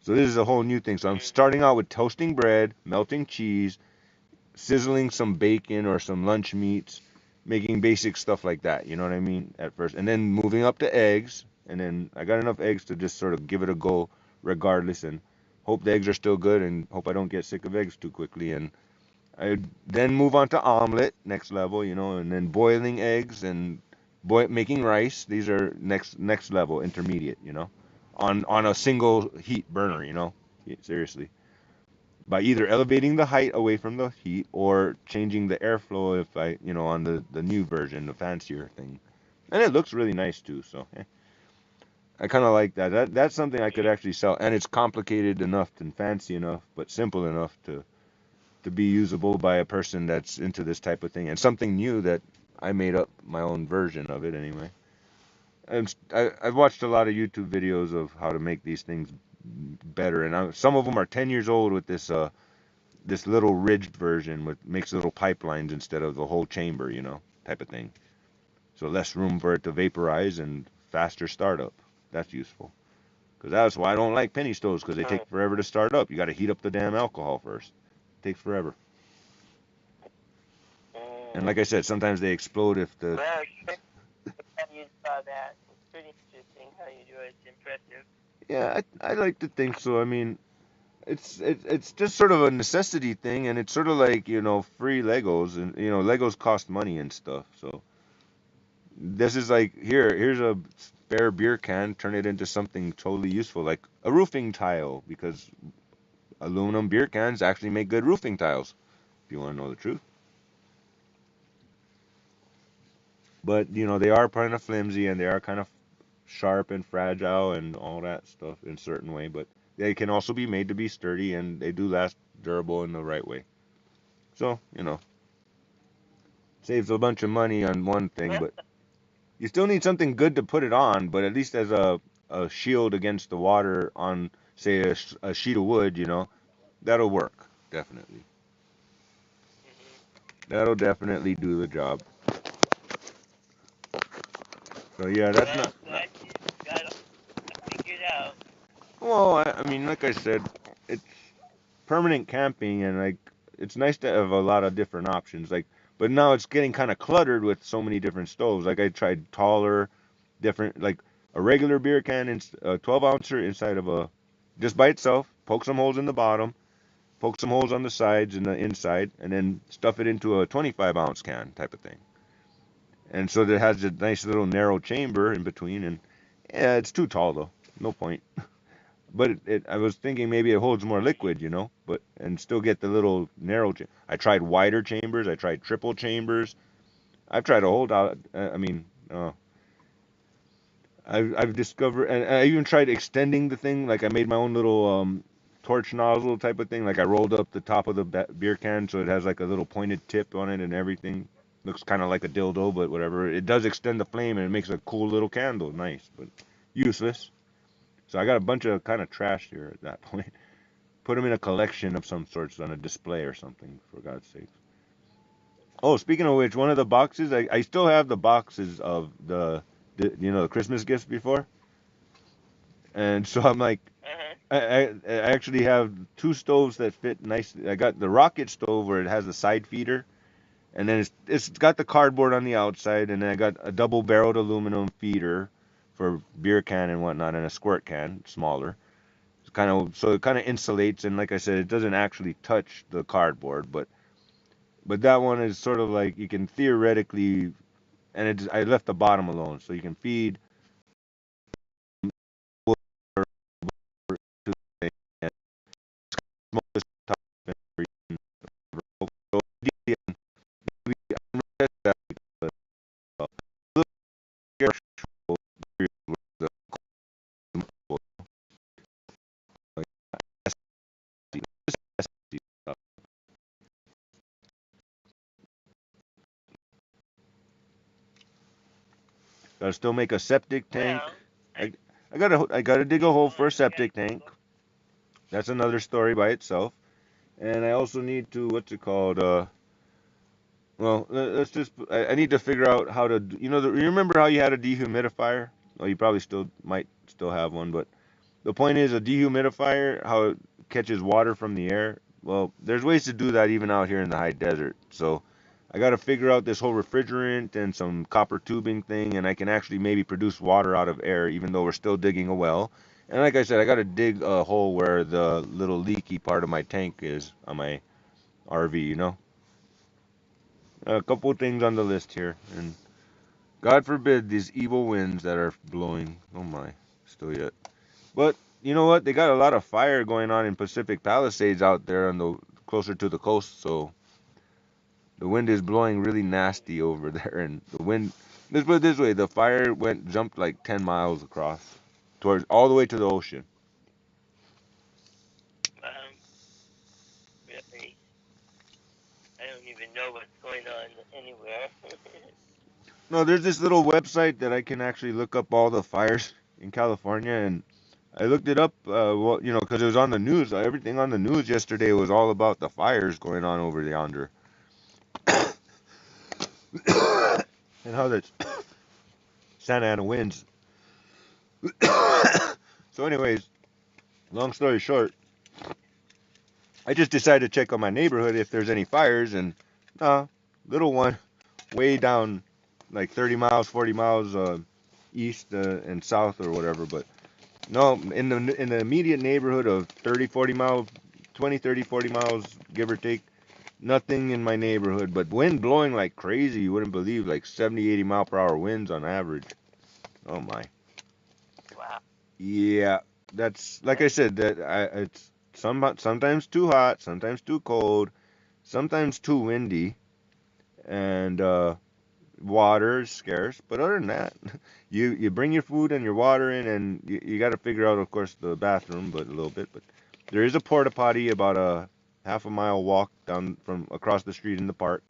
So this is a whole new thing. So I'm Mm-hmm. starting out with toasting bread, melting cheese, sizzling some bacon or some lunch meats, making basic stuff like that. You know what I mean? At first, and then moving up to eggs, and then I got enough eggs to just sort of give it a go, regardless, and hope the eggs are still good, and hope I don't get sick of eggs too quickly. And I then move on to omelet, next level, and then boiling eggs and making rice. These are next level, intermediate, on a single heat burner, seriously, by either elevating the height away from the heat or changing the airflow if on the new version, the fancier thing. And it looks really nice too, so I kind of like that. That's something I could actually sell, and it's complicated enough and fancy enough, but simple enough to be usable by a person that's into this type of thing, and something new that I made up my own version of it anyway. And I've watched a lot of YouTube videos of how to make these things better, and some of them are 10 years old with this little ridged version with makes little pipelines instead of the whole chamber, type of thing. So less room for it to vaporize and faster startup. That's useful. Because that's why I don't like penny stoves, because they take forever to start up. You got to heat up the damn alcohol first. It takes forever. And like I said, sometimes they explode if the. Well, it's how you saw that. It's pretty interesting how you do it. It's impressive. Yeah, I like to think so. I mean, it's just sort of a necessity thing, and it's sort of like free Legos, and Legos cost money and stuff. So this is like here's a spare beer can, turn it into something totally useful, like a roofing tile, because aluminum beer cans actually make good roofing tiles. If you want to know the truth, but they are kind of flimsy and they are kind of sharp and fragile and all that stuff in a certain way, but they can also be made to be sturdy and they do last durable in the right way. So, saves a bunch of money on one thing, Well, but you still need something good to put it on, but at least as a shield against the water on, say, a sheet of wood, that'll work, definitely. mm-hmm. That'll definitely do the job. So, yeah, that's Well, not glad you got all figured out. well, I mean, like I said, it's permanent camping and like it's nice to have a lot of different options like but now it's getting kind of cluttered with so many different stoves like I tried taller different like a regular beer can, a 12 ouncer inside of a, just by itself, poke some holes in the bottom, poke some holes on the sides and the inside, and then stuff it into a 25-ounce can type of thing. And so it has a nice little narrow chamber in between, and yeah, it's too tall though. No point. But I was thinking maybe it holds more liquid, but and still get the little narrow. I tried wider chambers. I tried triple chambers. I've tried to hold out. I mean, I've discovered, and I even tried extending the thing. Like I made my own little torch nozzle type of thing. Like I rolled up the top of the beer can so it has like a little pointed tip on it and everything. Looks kind of like a dildo, but whatever. It does extend the flame and it makes a cool little candle. Nice, but useless. So I got a bunch of kind of trash here at that point. Put them in a collection of some sorts on a display or something, for God's sake. Oh, speaking of which, one of the boxes, I still have the boxes of the Christmas gifts before. And so I'm like, Uh-huh. I actually have two stoves that fit nicely. I got the rocket stove where it has the side feeder, and then it's got the cardboard on the outside, and then I got a double-barreled aluminum feeder for beer can and whatnot, and a squirt can, smaller. It's kind of so it kind of insulates, and like I said, it doesn't actually touch the cardboard, but that one is sort of like you can theoretically, and I left the bottom alone, so you can feed to the and smoke this top and everything. So gotta still make a septic tank. Well, I, I gotta dig a hole for a I got septic tank. That's another story by itself. And I also need to what's it called? Well, let's just. I need to figure out how to. You remember how you had a dehumidifier? Well, you probably still might still have one, but the point is a dehumidifier, how it catches water from the air. Well, there's ways to do that even out here in the high desert. So I got to figure out this whole refrigerant and some copper tubing thing, and I can actually maybe produce water out of air, even though we're still digging a well. And like I said, I got to dig a hole where the little leaky part of my tank is on my RV. A couple of things on the list here, and God forbid these evil winds that are blowing. Oh my, still yet. But you know what? They got a lot of fire going on in Pacific Palisades out there on the closer to the coast, so the wind is blowing really nasty over there. And the wind, let's put it this way: the fire jumped like 10 miles across, towards all the way to the ocean. really, I don't even know what's going on anywhere. No, there's this little website that I can actually look up all the fires in California, and I looked it up. Well, because it was on the news. Everything on the news yesterday was all about the fires going on over yonder, and how the Santa Ana winds. So, anyways, long story short, I just decided to check on my neighborhood if there's any fires, and little one way down, like 30 miles, 40 miles east and south or whatever. But no, in the immediate neighborhood of 30, 40 miles, 20, 30, 40 miles, give or take, nothing in my neighborhood. But wind blowing like crazy, you wouldn't believe, like 70, 80 mile per hour winds on average. Oh my. Wow. Yeah, that's like I said. It's sometimes too hot, sometimes too cold, sometimes too windy, and water is scarce. But other than that, you bring your food and your water in, and you got to figure out, of course, the bathroom, but a little bit. But there is a porta potty about a half a mile walk down from across the street in the park.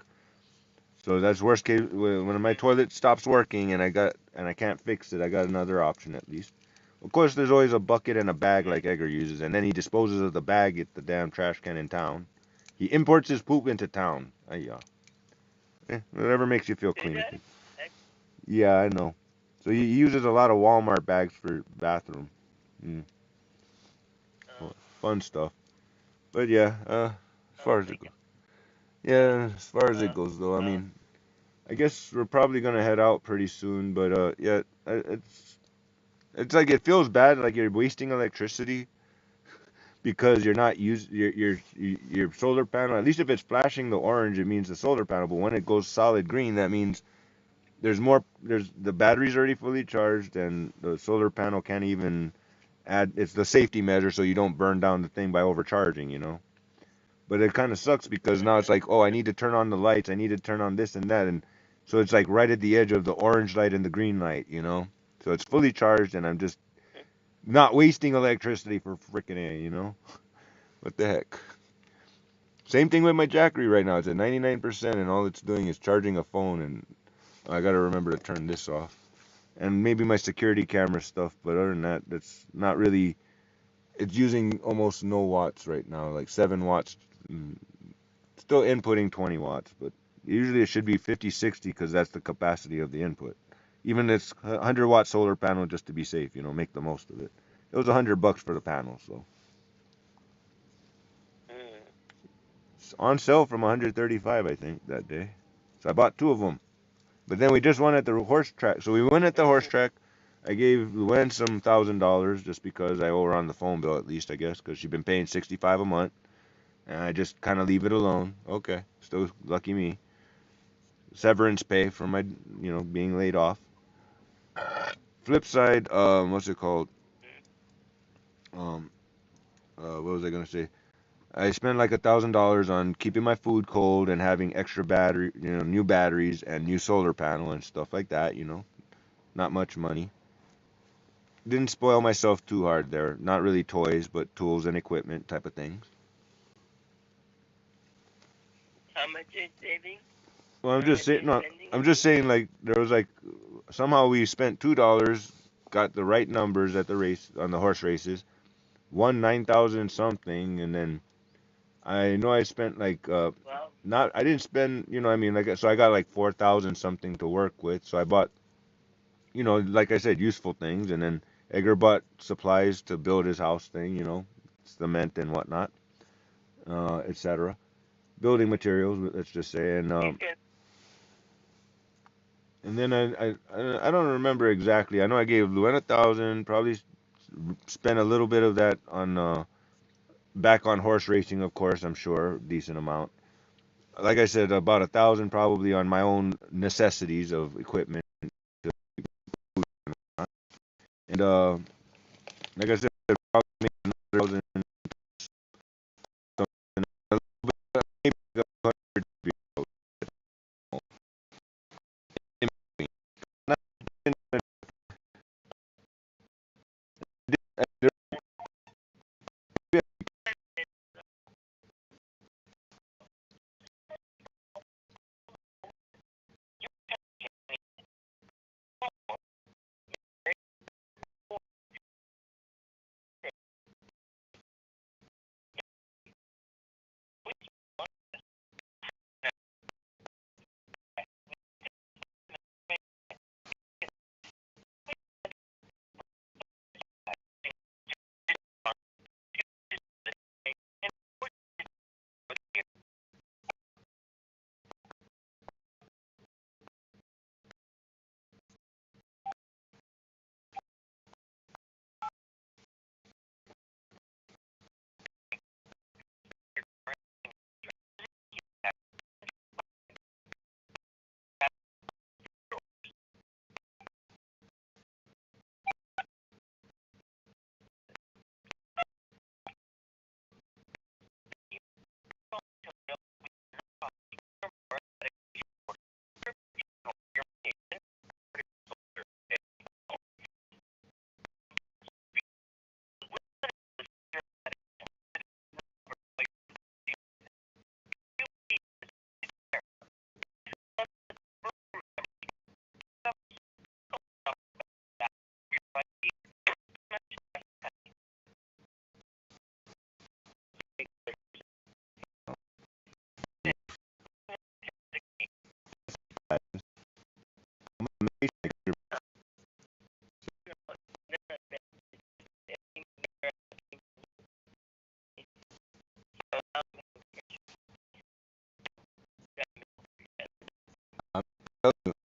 So that's worst case. When my toilet stops working and I can't fix it, I got another option at least. Of course, there's always a bucket and a bag like Edgar uses, and then he disposes of the bag at the damn trash can in town. He imports his poop into town. Yeah. Whatever makes you feel Did cleaner. I? Yeah, I know. So he uses a lot of Walmart bags for bathroom. Mm, Oh, fun stuff. But yeah, as oh far as my it goes. God. Yeah, as far as it Uh, goes though, I uh, mean, I guess we're probably gonna head out pretty soon. But yeah, it's It's like it feels bad, like you're wasting electricity because you're not use your solar panel. At least if it's flashing the orange, it means the solar panel. But when it goes solid green, that means there's the battery's already fully charged, and the solar panel can't even add. It's the safety measure so you don't burn down the thing by overcharging, you know. But it kind of sucks because now it's like, oh, I need to turn on the lights, I need to turn on this and that, and so it's like right at the edge of the orange light and the green light, you know. So it's fully charged, and I'm just not wasting electricity for freaking A, you know. What the heck? Same thing with my Jackery right now. It's at 99%, and all it's doing is charging a phone, and I gotta remember to turn this off. And maybe my security camera stuff, but other than that, that's not really. It's using almost no watts right now, like 7 watts. mm, Still inputting 20 watts, but usually it should be 50, 60 because that's the capacity of the input. Even it's 100-watt solar panel just to be safe, you know, make the most of it. It was $100 for the panel, so Mm. it's on sale from 135, I think, that day. So I bought 2 of them. But then we just went at the horse track. So we went at the horse Mm. track. I gave Luann some $1,000 just because I owe her on the phone bill at least, I guess, because she's been paying 65 a month, and I just kind of leave it alone. Okay, still lucky me. Severance pay for my, being laid off. Flip side, what's it called? Um, what was I gonna say? I spent like $1,000 on keeping my food cold and having extra battery, new batteries and new solar panel and stuff like that. Not much money. Didn't spoil myself too hard there. Not really toys, but tools and equipment type of things. How much are you saving? Well, I'm How just much are saying. you No, spending I'm a just month? saying. Like there was like somehow we spent $2, got the right numbers at the race on the horse races, won 9,000 something, and then I know I spent like Well, not I didn't spend I mean like so I got like 4,000 something to work with. So I bought like I said useful things, and then Edgar bought supplies to build his house thing, cement and whatnot, etc. Building materials, let's just say, he's good. and then I don't remember exactly. I know I gave Luan 1,000, probably spent a little bit of that on back on horse racing, of course. I'm sure decent amount. Like I said, about 1,000 probably on my own necessities of equipment, and like I said, probably maybe another 1,000, maybe 100.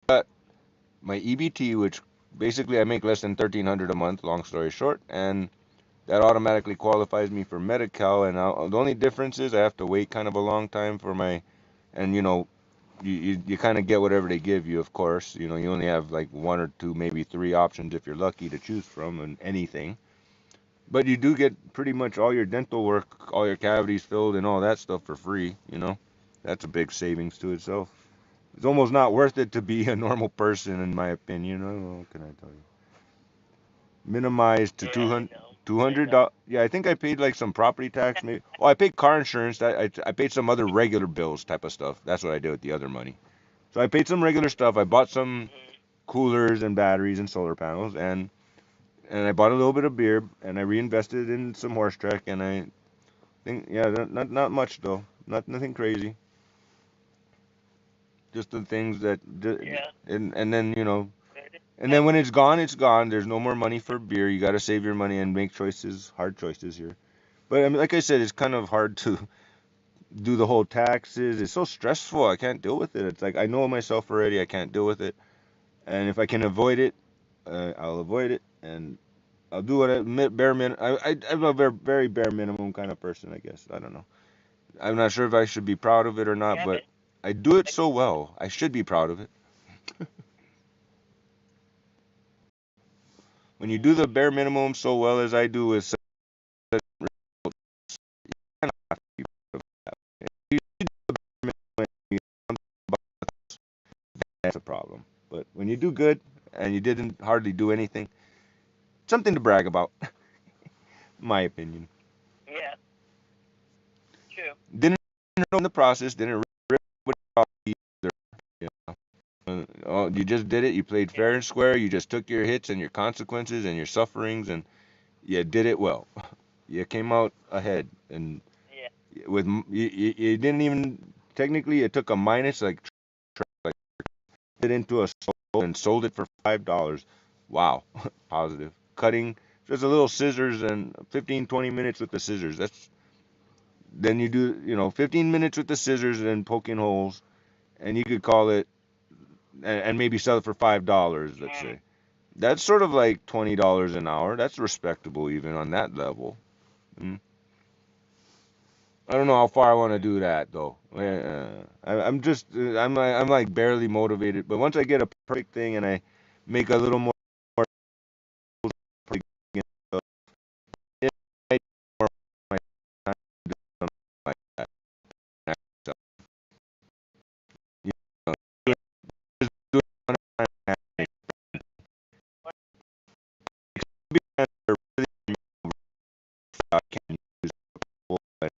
But my EBT, which basically I make less than 1,300 a month. Long story short, and that automatically qualifies me for Medi-Cal. And the only difference is I have to wait kind of a long time for my, and you kind of get whatever they give you, of course. You only have like one or two, maybe three options if you're lucky to choose from, and anything. But you do get pretty much all your dental work, all your cavities filled, and all that stuff for free. That's a big savings to itself. It's almost not worth it to be a normal person, in my opinion. What can I tell you? Minimized to Yeah, I 200, know. I know. $200. Yeah, I think I paid like some property tax, maybe. Oh, I paid car insurance. I paid some other regular bills type of stuff. That's what I did with the other money. So I paid some regular stuff. I bought some Mm, coolers and batteries and solar panels, and I bought a little bit of beer, and I reinvested in some horse track, and I think, yeah, not much though, nothing crazy, just the things that, yeah. and then Very and then nice. when it's gone, it's gone. There's no more money for beer. You got to save your money and make choices, hard choices here. But I mean, like I said, it's kind of hard to do the whole taxes. It's so stressful. I can't deal with it. It's like I know myself already. I can't deal with it. And if I can avoid it, I'll avoid it. And I'll do what bare min. I'm a very, very bare minimum kind of person, I guess. I don't know. I'm not sure if I should be proud of it or not, Yeah, but but I do it so well. I should be proud of it. When you do the bare minimum so well as I do with such results, you kind of have to be proud of that. If you do the bare minimum and you come to that's a problem. But when you do good and you didn't hardly do anything, something to brag about, in my opinion. yeah, true. Didn't know in the process, didn't rip what either. You oh, you just did it. You played fair Yeah, and square. You just took your hits and your consequences and your sufferings, and you did it well. You came out ahead, and yeah, you didn't even technically. It took a minus, like it into a sold and sold it for $5. Wow, positive. Cutting just a little scissors and 15, 20 minutes with the scissors. Then you do 15 minutes with the scissors and poking holes, and you could call it and maybe sell it for $5, let's mm, say. That's sort of like $20 an hour. That's respectable even on that level. Mm. I don't know how far I want to do that though. I'm just I'm like barely motivated. But once I get a perfect thing and I make a little more, it might more my time to do something like that. So, you know, yeah. just do it one time. It really I can use it for a little bit.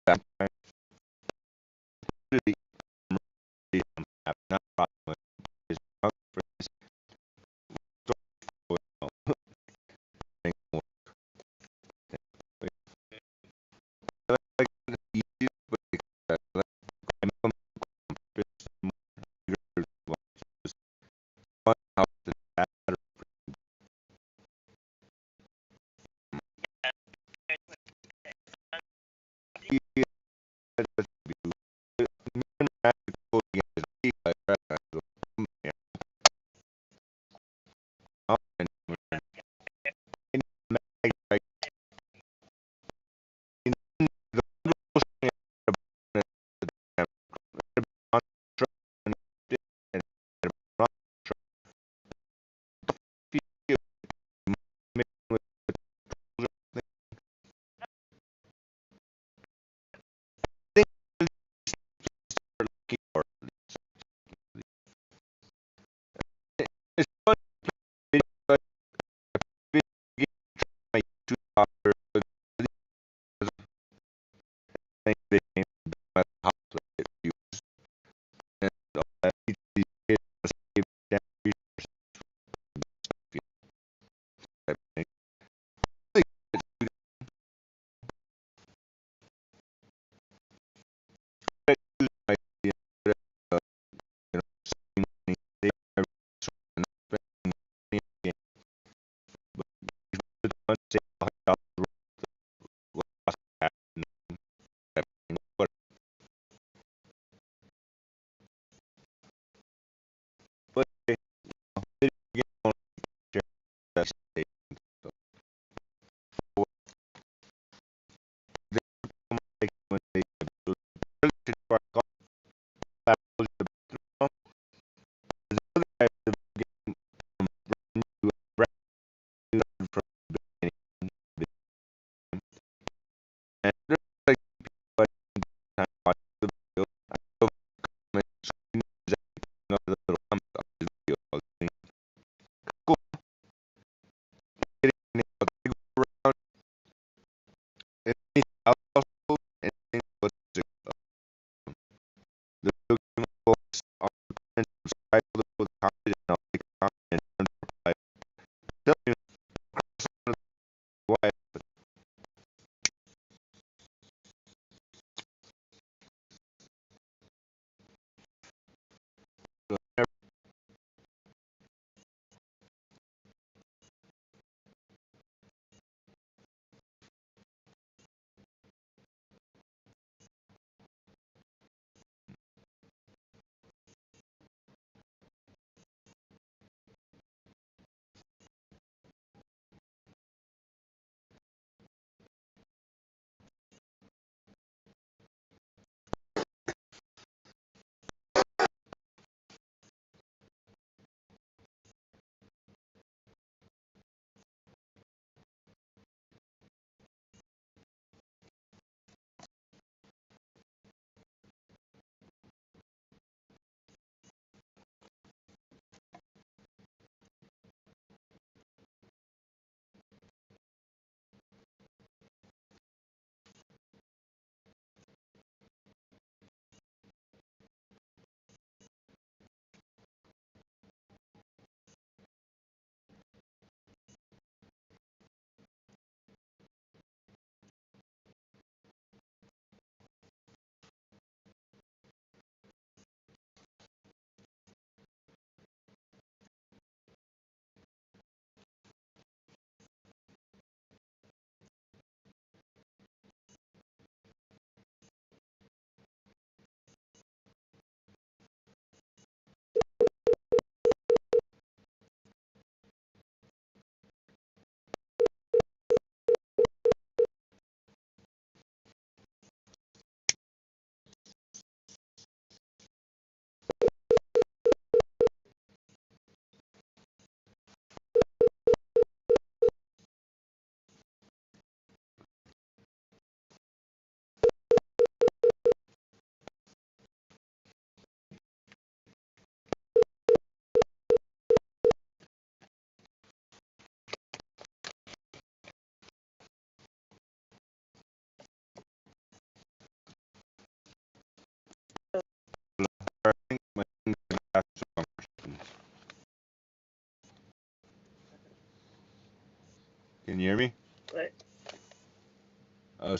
I'm trying to do the map, not problem. Is for this story, like YouTube, but I'm how to it's fun video, my YouTube doctor, they came to my house with you and all that. These kids save damn resources type thing. My, you know, saving money, saving my resources, and not spending money on games. But these the ones say $100 worth of lost cash and type thing.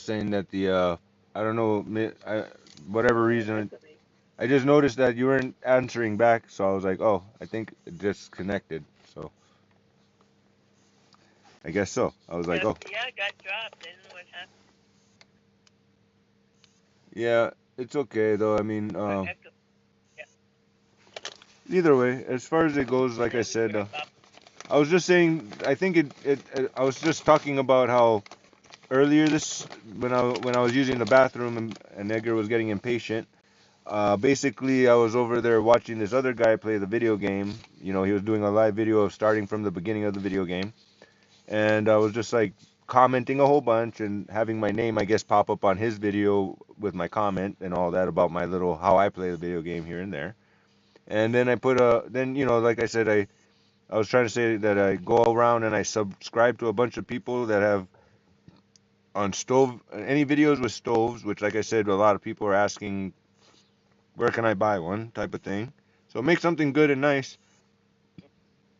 saying that I don't know, whatever reason, I just noticed that you weren't answering back, so I was like, oh, I think it disconnected. So I guess so. I was like, Yep, oh, yeah, it got dropped. I don't know what happened. yeah, it's okay though. I mean, Echo. Yeah, either way, as far as it goes, like I yeah, we said, broke up. I was just saying, I think I was just talking about how earlier this when I was using the bathroom and Edgar was getting impatient. Basically, I was over there watching this other guy play the video game. You know, he was doing a live video of starting from the beginning of the video game, and I was just like commenting a whole bunch and having my name, I guess, pop up on his video with my comment and all that about my little how I play the video game here and there. And then I put then like I said, I was trying to say that I go around and I subscribe to a bunch of people that have on stove any videos with stoves, which like I said, a lot of people are asking where can I buy one type of thing. So make something good and nice.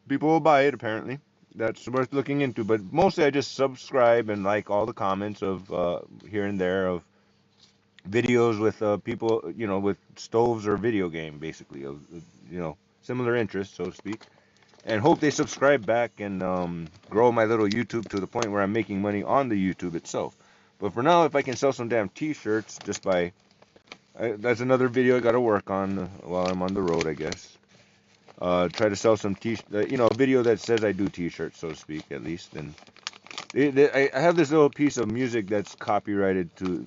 People will buy it apparently. That's worth looking into. But mostly I just subscribe and like all the comments of here and there of videos with people, with stoves or video game basically of similar interests, so to speak. And hope they subscribe back and grow my little YouTube to the point where I'm making money on the YouTube itself. But for now, if I can sell some damn T-shirts just by that's another video I got to work on while I'm on the road, I guess. Try to sell some a video that says I do T-shirts, so to speak, at least. And I have this little piece of music that's copyrighted too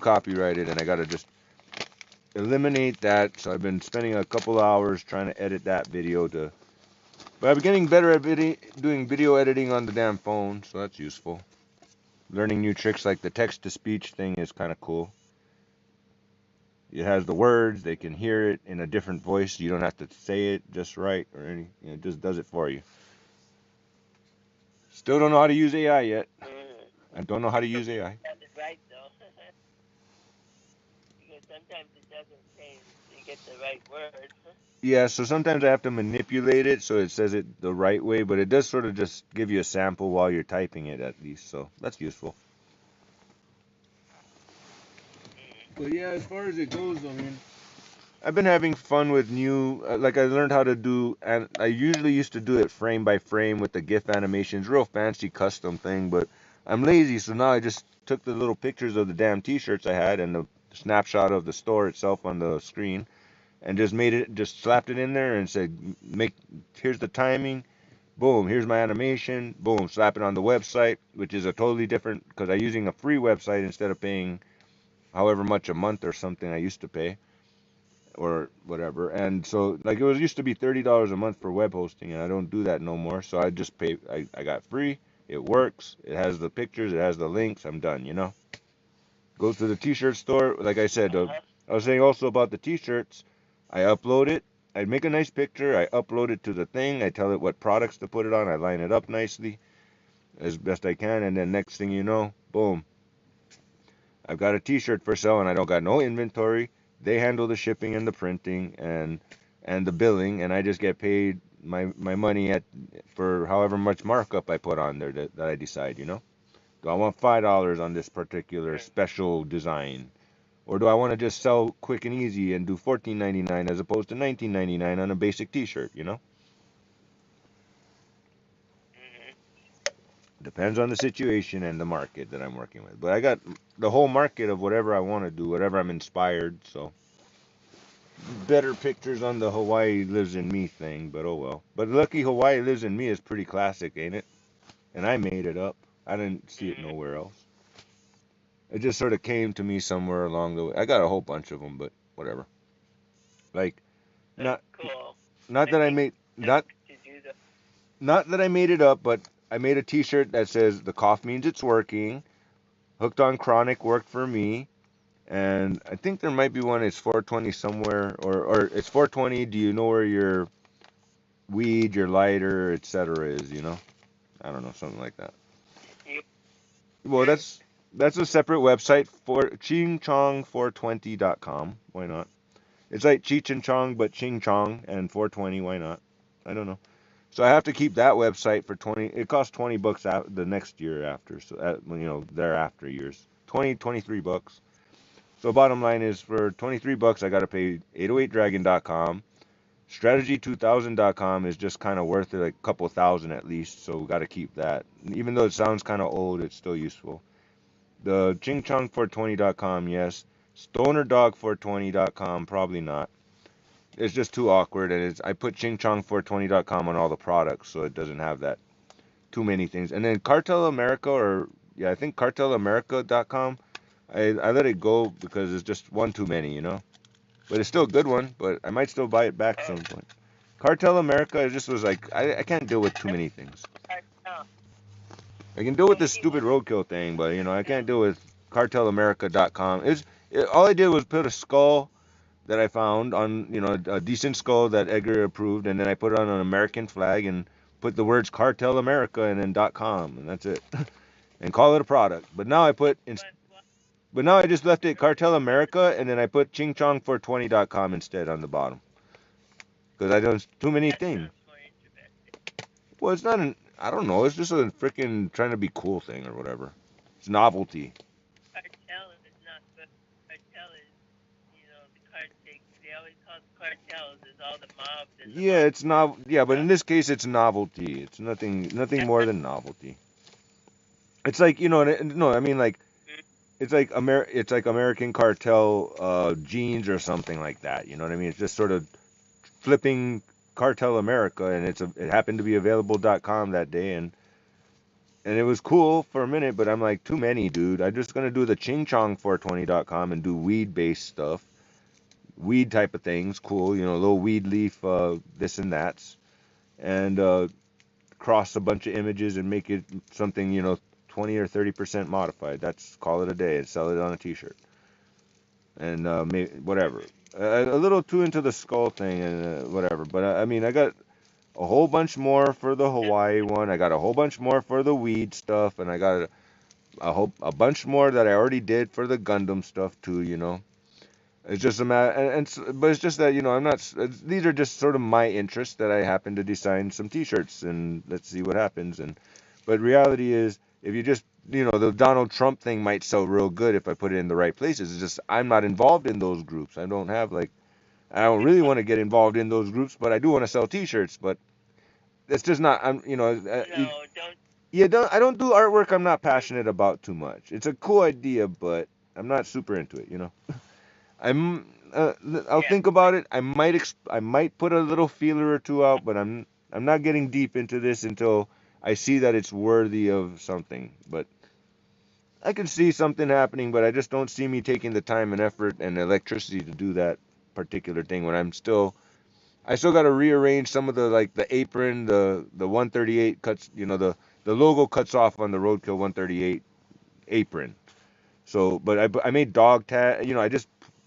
copyrighted, and I got to just eliminate that. So I've been spending a couple hours trying to edit that video to. But I'm getting better at doing video editing on the damn phone, so that's useful. Learning new tricks like the text-to-speech thing is kind of cool. It has the words, they can hear it in a different voice. You don't have to say it just right or it just does it for you. Still don't know how to use AI yet. I don't know how to use AI. That is right, though. Because sometimes it doesn't change. You get the right word. Yeah, so sometimes I have to manipulate it so it says it the right way, but it does sort of just give you a sample while you're typing it at least, so that's useful. But yeah, as far as it goes, I mean, I've been having fun with new, like I learned how to do, and I usually used to do it frame by frame with the GIF animations, real fancy custom thing, but I'm lazy, so now I just took the little pictures of the damn t-shirts I had and the snapshot of the store itself on the screen and just slapped it in there and said, here's the timing, boom, here's my animation, boom, slap it on the website, which is a totally different, because I'm using a free website instead of paying however much a month or something I used to pay or whatever. And so like it was used to be $30 a month for web hosting, and I don't do that no more. So I just pay. I got free. It works. It has the pictures. It has the links. I'm done. Go to the t-shirt store. Like I said, I was saying also about the t-shirts. I upload it. I make a nice picture. I upload it to the thing. I tell it what products to put it on. I line it up nicely as best I can, and then next thing you know, boom, I've got a t-shirt for sale and I don't got no inventory. They handle the shipping and the printing and the billing, and I just get paid my money for however much markup I put on there that I decide. Do I want $5 on this particular special design? Or do I want to just sell quick and easy and do $14.99 as opposed to $19.99 on a basic t-shirt? Depends on the situation and the market that I'm working with. But I got the whole market of whatever I want to do, whatever I'm inspired, so better pictures on the Hawaii lives in me thing, but oh well. But lucky Hawaii lives in me is pretty classic, ain't it? And I made it up. I didn't see it nowhere else. It just sort of came to me somewhere along the way. I got a whole bunch of them, but whatever. Like not Cool. not that I made not that I made it up, but I made a T-shirt that says the cough means it's working. Hooked on Chronic worked for me. And I think there might be one. It's 420 somewhere, or it's 420. Do you know where your weed, your lighter, etc. is? I don't know, something like that. Well, that's a separate website for chingchong420.com. Why not? It's like Cheech and Chong, but Ching Chong and 420. Why not? I don't know. So I have to keep that website for 20. It costs $20 out the next year after. So thereafter years, $23. So bottom line is for $23 I gotta pay 808dragon.com. Strategy2000.com is just kind of worth it, like a couple thousand at least, so we gotta keep that. Even though it sounds kind of old, it's still useful. The chingchong420.com, yes. Stonerdog420.com, probably not. It's just too awkward, and I put chingchong420.com on all the products, so it doesn't have that too many things. And then Cartel America, or yeah, I think cartelamerica.com, I let it go because it's just one too many, you know. But it's still a good one, but I might still buy it back some point. Cartel America, it just was like I can't deal with too many things. I can deal with this stupid roadkill thing, but you know I can't deal with cartelamerica.com. All I did was put a skull that I found on, you know, a decent skull that Edgar approved, and then I put it on an American flag and put the words Cartel America and then .com, and that's it, and call it a product. But now I just left it Cartel America, and then I put chingchong420.com instead on the bottom because I don't too many things. Well, it's not an I don't know. It's just a freaking trying to be cool thing or whatever. It's novelty. Cartel is not good. Cartel is, the they always call it cartels. Is all the mobs and the Yeah, it's not. Yeah, but in stuff. this case, it's novelty. It's nothing more than novelty. It's like, you know, no, I mean like it's like American Cartel jeans or something like that. You know what I mean? It's just sort of flipping Cartel America, and it happened to be available.com that day, and it was cool for a minute, but I'm like, too many, dude. I'm just gonna do the chingchong420.com and do weed based stuff, weed type of things, cool, you know, little weed leaf, this and that's, and cross a bunch of images and make it something, you know, 20 or 30% modified. That's call it a day and sell it on a T-shirt, and whatever. A little too into the skull thing and whatever, but I mean, I got a whole bunch more for the Hawaii one. I got a whole bunch more for the weed stuff, and I got a bunch more that I already did for the Gundam stuff too. You know, it's just a matter, but it's just that, you know, I'm not. These are just sort of my interests that I happen to design some T-shirts, and let's see what happens. But reality is, if you just, you know, the Donald Trump thing might sell real good if I put it in the right places. It's just I'm not involved in those groups. I don't really want to get involved in those groups, but I do want to sell T-shirts. But it's just not. I'm, you know, No, don't. yeah, I don't do artwork I'm not passionate about too much. It's a cool idea, but I'm not super into it, you know. I'm I'll Yeah. think about it. I might put a little feeler or two out, but I'm not getting deep into this until I see that it's worthy of something. But I can see something happening, but I just don't see me taking the time and effort and electricity to do that particular thing when I still got to rearrange some of the, like the apron, the 138 cuts, you know, the logo cuts off on the Roadkill 138 apron. So, but I made dog tag, you know,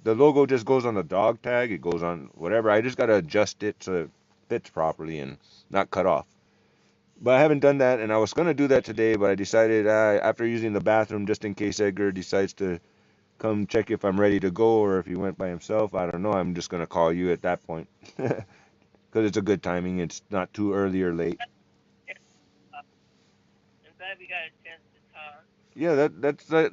the logo just goes on the dog tag. It goes on whatever. I just got to adjust it so it fits properly and not cut off. But I haven't done that, and I was gonna do that today, but I decided after using the bathroom, just in case Edgar decides to come check if I'm ready to go or if he went by himself. I don't know. I'm just gonna call you at that point because it's a good timing. It's not too early or late. I'm glad we got a chance to talk. Yeah,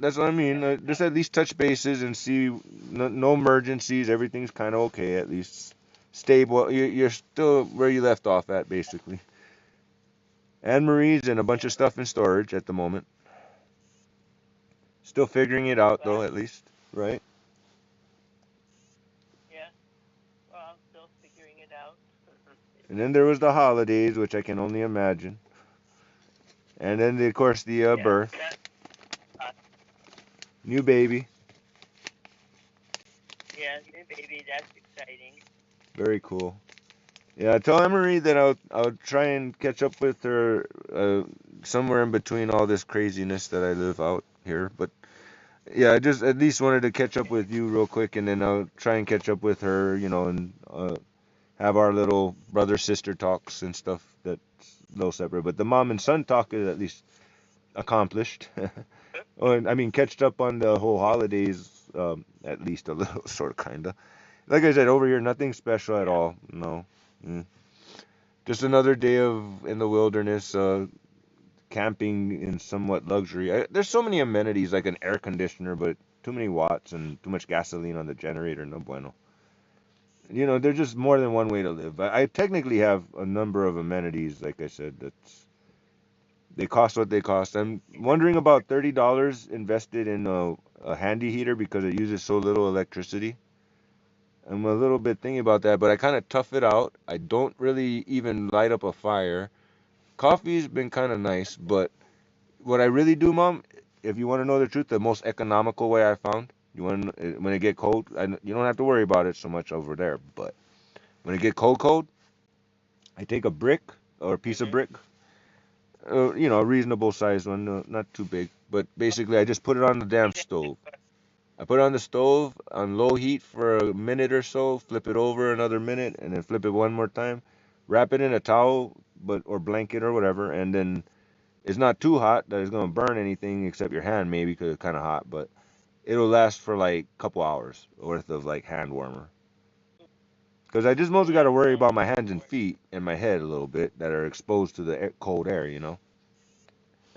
that's what I mean. Just at least touch bases and see no emergencies. Everything's kind of okay at least. Stable. You're still where you left off at basically. Anne Marie's and a bunch of stuff in storage at the moment. Still figuring it out though, Well, at least, right? yeah. Well, I'm still figuring it out. And then there was the holidays, which I can only imagine. And then of course the Yeah. birth, new baby, Yeah, new baby. That's exciting. very cool. Yeah, tell Emery that I'll try and catch up with her somewhere in between all this craziness that I live out here. But yeah, I just at least wanted to catch up with you real quick, and then I'll try and catch up with her, you know, and have our little brother sister talks and stuff that's a little separate. But the mom and son talk is at least accomplished. Or, I mean, catched up on the whole holidays, at least a little, sort of, kinda. Like I said, over here, nothing special at Yeah. all. No. Mm. Just another day of in the wilderness, camping in somewhat luxury. There's so many amenities like an air conditioner, but too many watts and too much gasoline on the generator. No bueno. There's just more than one way to live. I technically have a number of amenities, like I said, that's they cost what they cost. I'm wondering about $30 invested in a handy heater because it uses so little electricity. I'm a little bit thinking about that, but I kind of tough it out. I don't really even light up a fire. Coffee's been kind of nice, but what I really do, Mom, if you want to know the truth, the most economical way I found, when it get cold, you don't have to worry about it so much over there. But when it get cold, I take a brick or a piece of Mhm. brick, a reasonable size one, not too big. But basically, I just put it on the damn Yeah. stove. I put it on the stove on low heat for a minute or so, flip it over another minute, and then flip it one more time. Wrap it in a towel, or blanket or whatever, and then it's not too hot that it's gonna burn anything except your hand maybe because it's kind of hot, but it'll last for like a couple hours worth of like hand warmer. Because I just mostly got to Nice, worry nice. about my hands and feet and my head a little bit that are exposed to the cold air.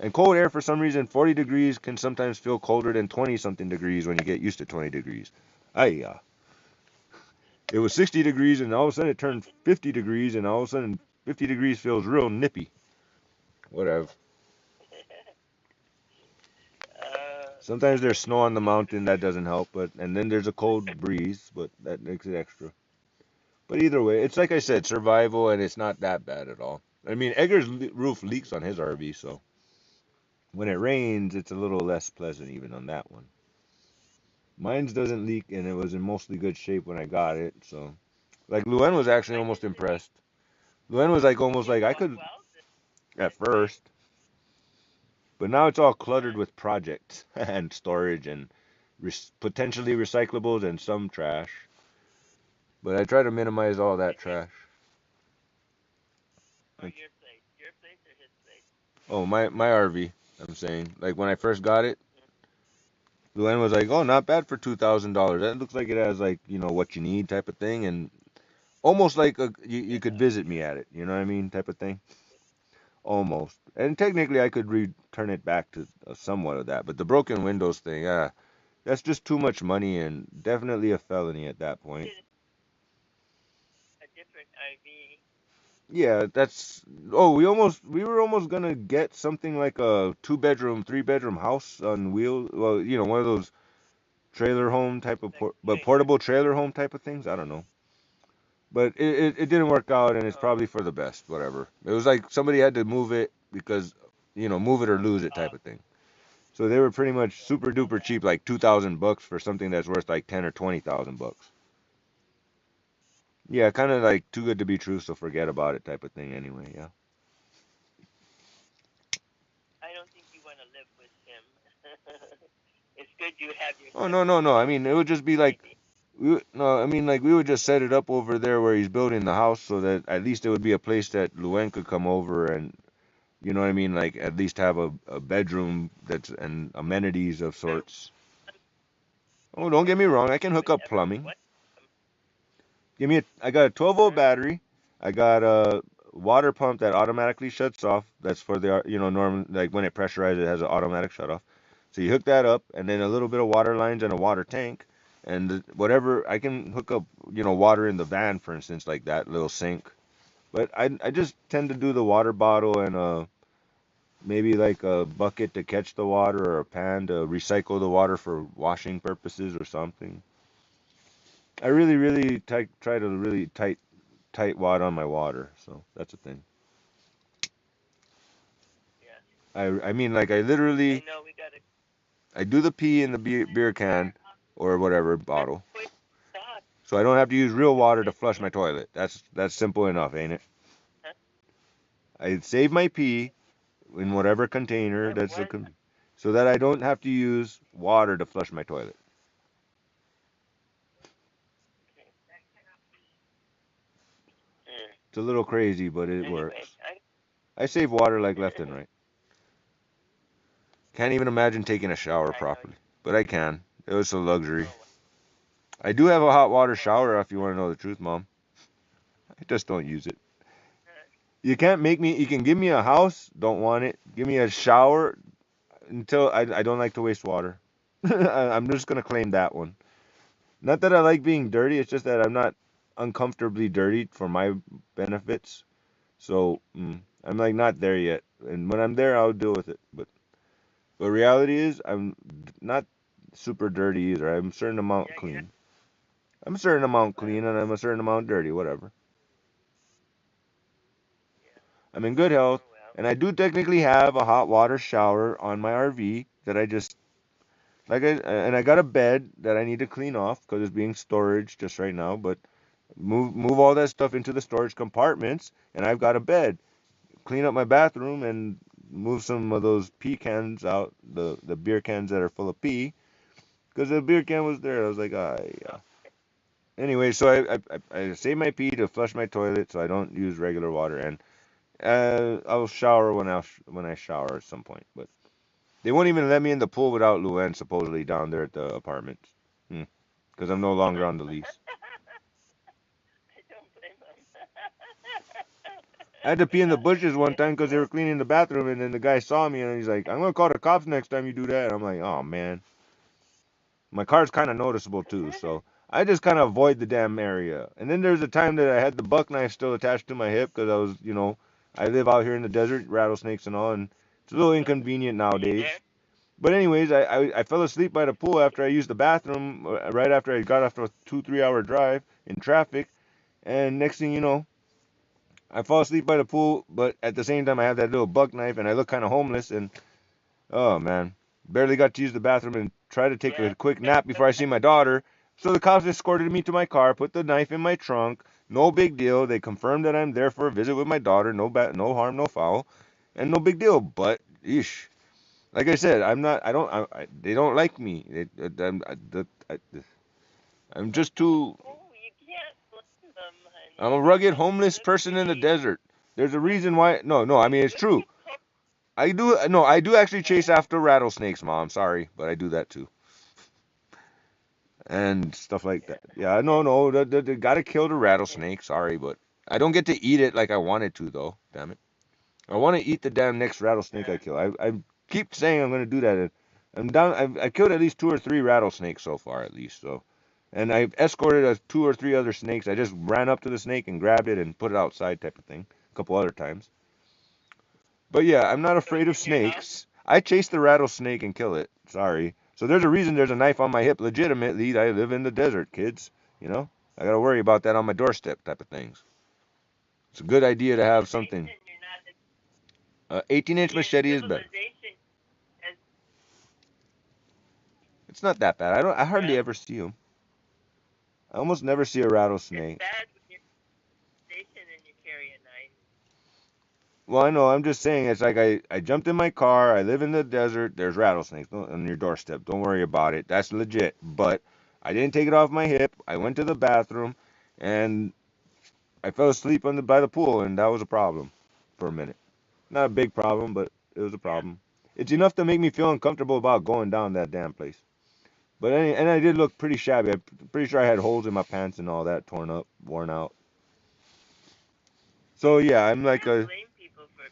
And cold air, for some reason, 40 degrees can sometimes feel colder than 20 something degrees when you get used to 20 degrees. Ay, it was 60 degrees and all of a sudden it turned 50 degrees and all of a sudden 50 degrees feels real nippy. Whatever. uh, Sometimes there's snow on the mountain that doesn't help, and then there's a cold breeze, but that makes it extra. But either way, it's like I said, survival, and it's not that bad at all. I mean, Edgar's roof leaks on his RV, so when it rains, it's a little less pleasant even on that one. Mine's doesn't leak, and it was in mostly good shape when I got it. So, like Luen was actually mine almost doesn't leak. impressed. Luen was like almost Yeah, like I well, could well, at that's great. first, but now it's all cluttered Uh, with projects and storage and potentially recyclables and some trash. But I try to minimize all that is it trash. or Like, your place? Your place or his place? oh, my RV. I'm saying, like when I first got it, Luann was like, "Oh, not bad for $2,000. That looks like it has like what you need type of thing, and almost like you could Yeah. visit me at it. You know what I mean? Type of thing. Almost. And technically, I could return it back to somewhat of that. But the broken windows thing, that's just too much money and definitely a felony at that point. Get a different IV. Yeah, that's. Oh, we were almost gonna get something like a two-bedroom, three-bedroom house on wheels. Well, one of those trailer home type of Like but trailer. portable trailer home type of things. I don't know. But it didn't work out, and it's Oh. probably for the best. Whatever. It was like somebody had to move it because move it or lose it type Oh. of thing. So they were pretty much Yeah. super Oh duper well. cheap, like $2,000 for something that's worth like 10 or 20,000 bucks. Yeah, kind of like too good to be true, so forget about it type of thing. Anyway, yeah. I don't think you want to live with him. It's good you have your Oh no separate no no. I place, mean, it would just be like maybe. no. I mean, like we would just set it up over there where he's building the house, so that at least it would be a place that Luen could come over and you know what I mean, like at least have a bedroom that's and amenities of I sorts. Oh, don't get me wrong, I can you hook would up ever plumbing. what? I got a 12-volt Uh-huh. battery. I got a water pump that automatically shuts off. That's for the normal like when it pressurizes, it has an automatic shut off. So you hook that up, and then a little bit of water lines and a water tank, and whatever I can hook up, water in the van, for instance, like that little sink. But I just tend to do the water bottle and maybe like a bucket to catch the water or a pan to recycle the water for washing purposes or something. I really, really try to really tight wad on my water, so that's a thing. Yeah. I mean like I I literally know we gotta I do the pee in the beer can or whatever bottle, wait stop. so I don't have to use real Don't water to say flush yeah. my toilet. That's simple enough, ain't it? Huh? I save my pee in whatever container What that's what so that I don't have to use water to flush my toilet. okay. Mm. It's a little crazy, but it Anyway, works. I save water like left and right. Can't even imagine taking a shower I know properly, you but I can. It was a luxury. oh I do have a hot water oh shower if you want to know the truth, Mom. I just don't use it. You can't make me. You can give me a house, don't want it. Give me a shower until I don't like to waste water. I'm just gonna claim that one. Not that I like being dirty. It's just that I'm not uncomfortably dirty for my benefits. So I'm like not there yet. And when I'm there, I'll deal with it. But reality is, I'm not super dirty either. I'm a certain amount Yeah, you're not. clean. I'm a certain amount Well, clean, and I'm a certain amount dirty. Whatever. yeah. I'm in good health, Oh well. and I do technically have a hot water shower on my RV that I just and I got a bed that I need to clean off because it's being storage just right now. But move all that stuff into the storage compartments, and I've got a bed. Clean up my bathroom and move some of those pee cans out, the beer cans that are full of pee, because the beer can was there. I was like, ah, yeah. Oh, Anyway, so I save my pee to flush my toilet, so I don't use regular water, and I'll shower when I shower at some point. But they won't even let me in the pool without Luann supposedly down there at the apartments, because I'm no longer on the lease. I don't blame them. I had to pee in the bushes one time because they were cleaning the bathroom, and then the guy saw me and he's like, "I'm gonna call the cops next time you do that." I'm like, "Oh man." My car's kind of noticeable too, so I just kind of avoid the damn area. And then there's a time that I had the buck knife still attached to my hip because I was, I live out here in the desert, rattlesnakes and all, and it's a little inconvenient Are you there? nowadays. But anyways, I fell asleep by the pool after I used the bathroom, right after I got after a 2 3 hour drive in traffic, and next thing you know, I fall asleep by the pool, but at the same time I have that little buck knife and I look kind of homeless and oh man, barely got to use the bathroom and try to take Yeah. a quick nap before I see my daughter. So the cops escorted me to my car, put the knife in my trunk. No big deal. They confirmed that I'm there for a visit with my daughter. No harm, no foul, and no big deal. But, eesh, like I said, I'm not. I don't. They don't like me. I'm just too. Oh, you can't blame them, I'm a honey. They rugged have to homeless look person in the pretty. desert. There's a reason why. No, no. I mean, it's Look true. at Tor- I do. No, I do actually chase after rattlesnakes, Mom. Sorry, but I do that too. And stuff like that. Yeah. Yeah, no, no, the gotta kill the rattlesnake. Sorry, but I don't get to eat it like I wanted to, though. Damn it! I want to eat the damn next rattlesnake I kill. I keep saying I'm gonna do that. And I'm down. I killed at least 2 or 3 rattlesnakes so far, at least. So, and I've escorted 2 or 3 other snakes. I just ran up to the snake and grabbed it and put it outside, type of thing. A couple other times. But yeah, I'm not So it's afraid of in your house? snakes. I chase the rattlesnake and kill it. Sorry. So there's a reason there's a knife on my hip. Legitimately, I live in the desert, kids. You know, I gotta worry about that on my doorstep, type of things. It's a good idea to have something. Civilization, you're not. 18-inch In machete is better. civilization, as It's not that bad. I don't. I hardly well, ever see them. I almost never see a it's rattlesnake. bad when you're station and you carry a knife. Well, I know. I'm just saying. It's like I jumped in my car. I live in the desert. There's rattlesnakes on your doorstep. Don't worry about it. That's legit. But I didn't take it off my hip. I went to the bathroom, and I fell asleep by the pool, and that was a problem for a minute. Not a big problem, but it was a Yeah. problem. It's enough to make me feel uncomfortable about going down that damn place. And I did look pretty shabby. I'm pretty sure I had holes in my pants and all that, torn up, worn out. So yeah, I'm You like can't a blame people for.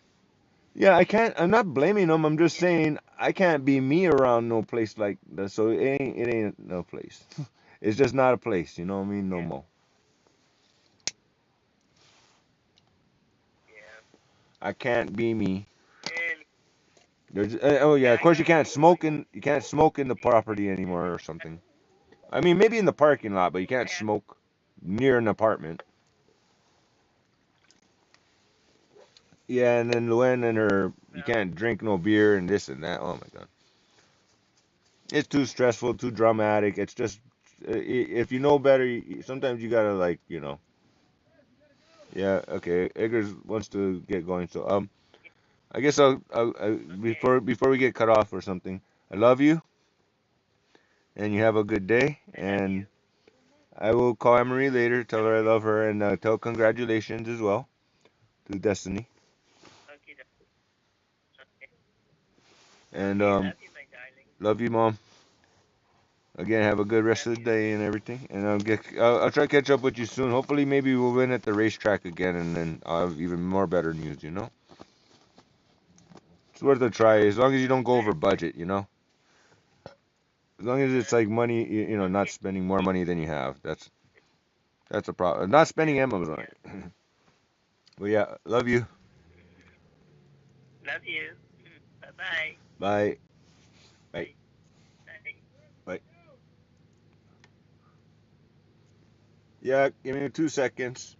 yeah. I can't. I'm not blaming them. I'm just saying I can't be me around no place like that. So it ain't no place. It's just not a place. You know what I mean? No Yeah. more. Yeah. I can't be me. And There's oh yeah, yeah, of I course got a boy. you can't smoke in the property anymore or something. I mean maybe in the parking lot, but you can't Yeah. smoke near an apartment. Yeah, and then Luann and her you Well. can't drink no beer and this and that. Oh my god. It's too stressful, too dramatic. It's just if you know better, sometimes you gotta like, yeah, okay. Eggers wants to get going, so I guess Okay. before we get cut off or something. I love you, and you have a good day, I love and you. I will call Emery later, tell her I Okay. love her, and tell congratulations as well to Destiny. Okay. Okay. And Okay. Love you, my darling. love you, Mom. Again, have a good rest of the day and everything, and I'll try to catch up with you soon. Hopefully, maybe we'll win at the racetrack again, and then I'll have even more better news. It's worth a try as long as you don't go over budget. As long as it's like money, not spending more money than you have. That's a problem. Not spending Amazon. But yeah, love you. Love you. Bye bye. Bye. Bye. Bye. Bye. Bye. Yeah, give me 2 seconds.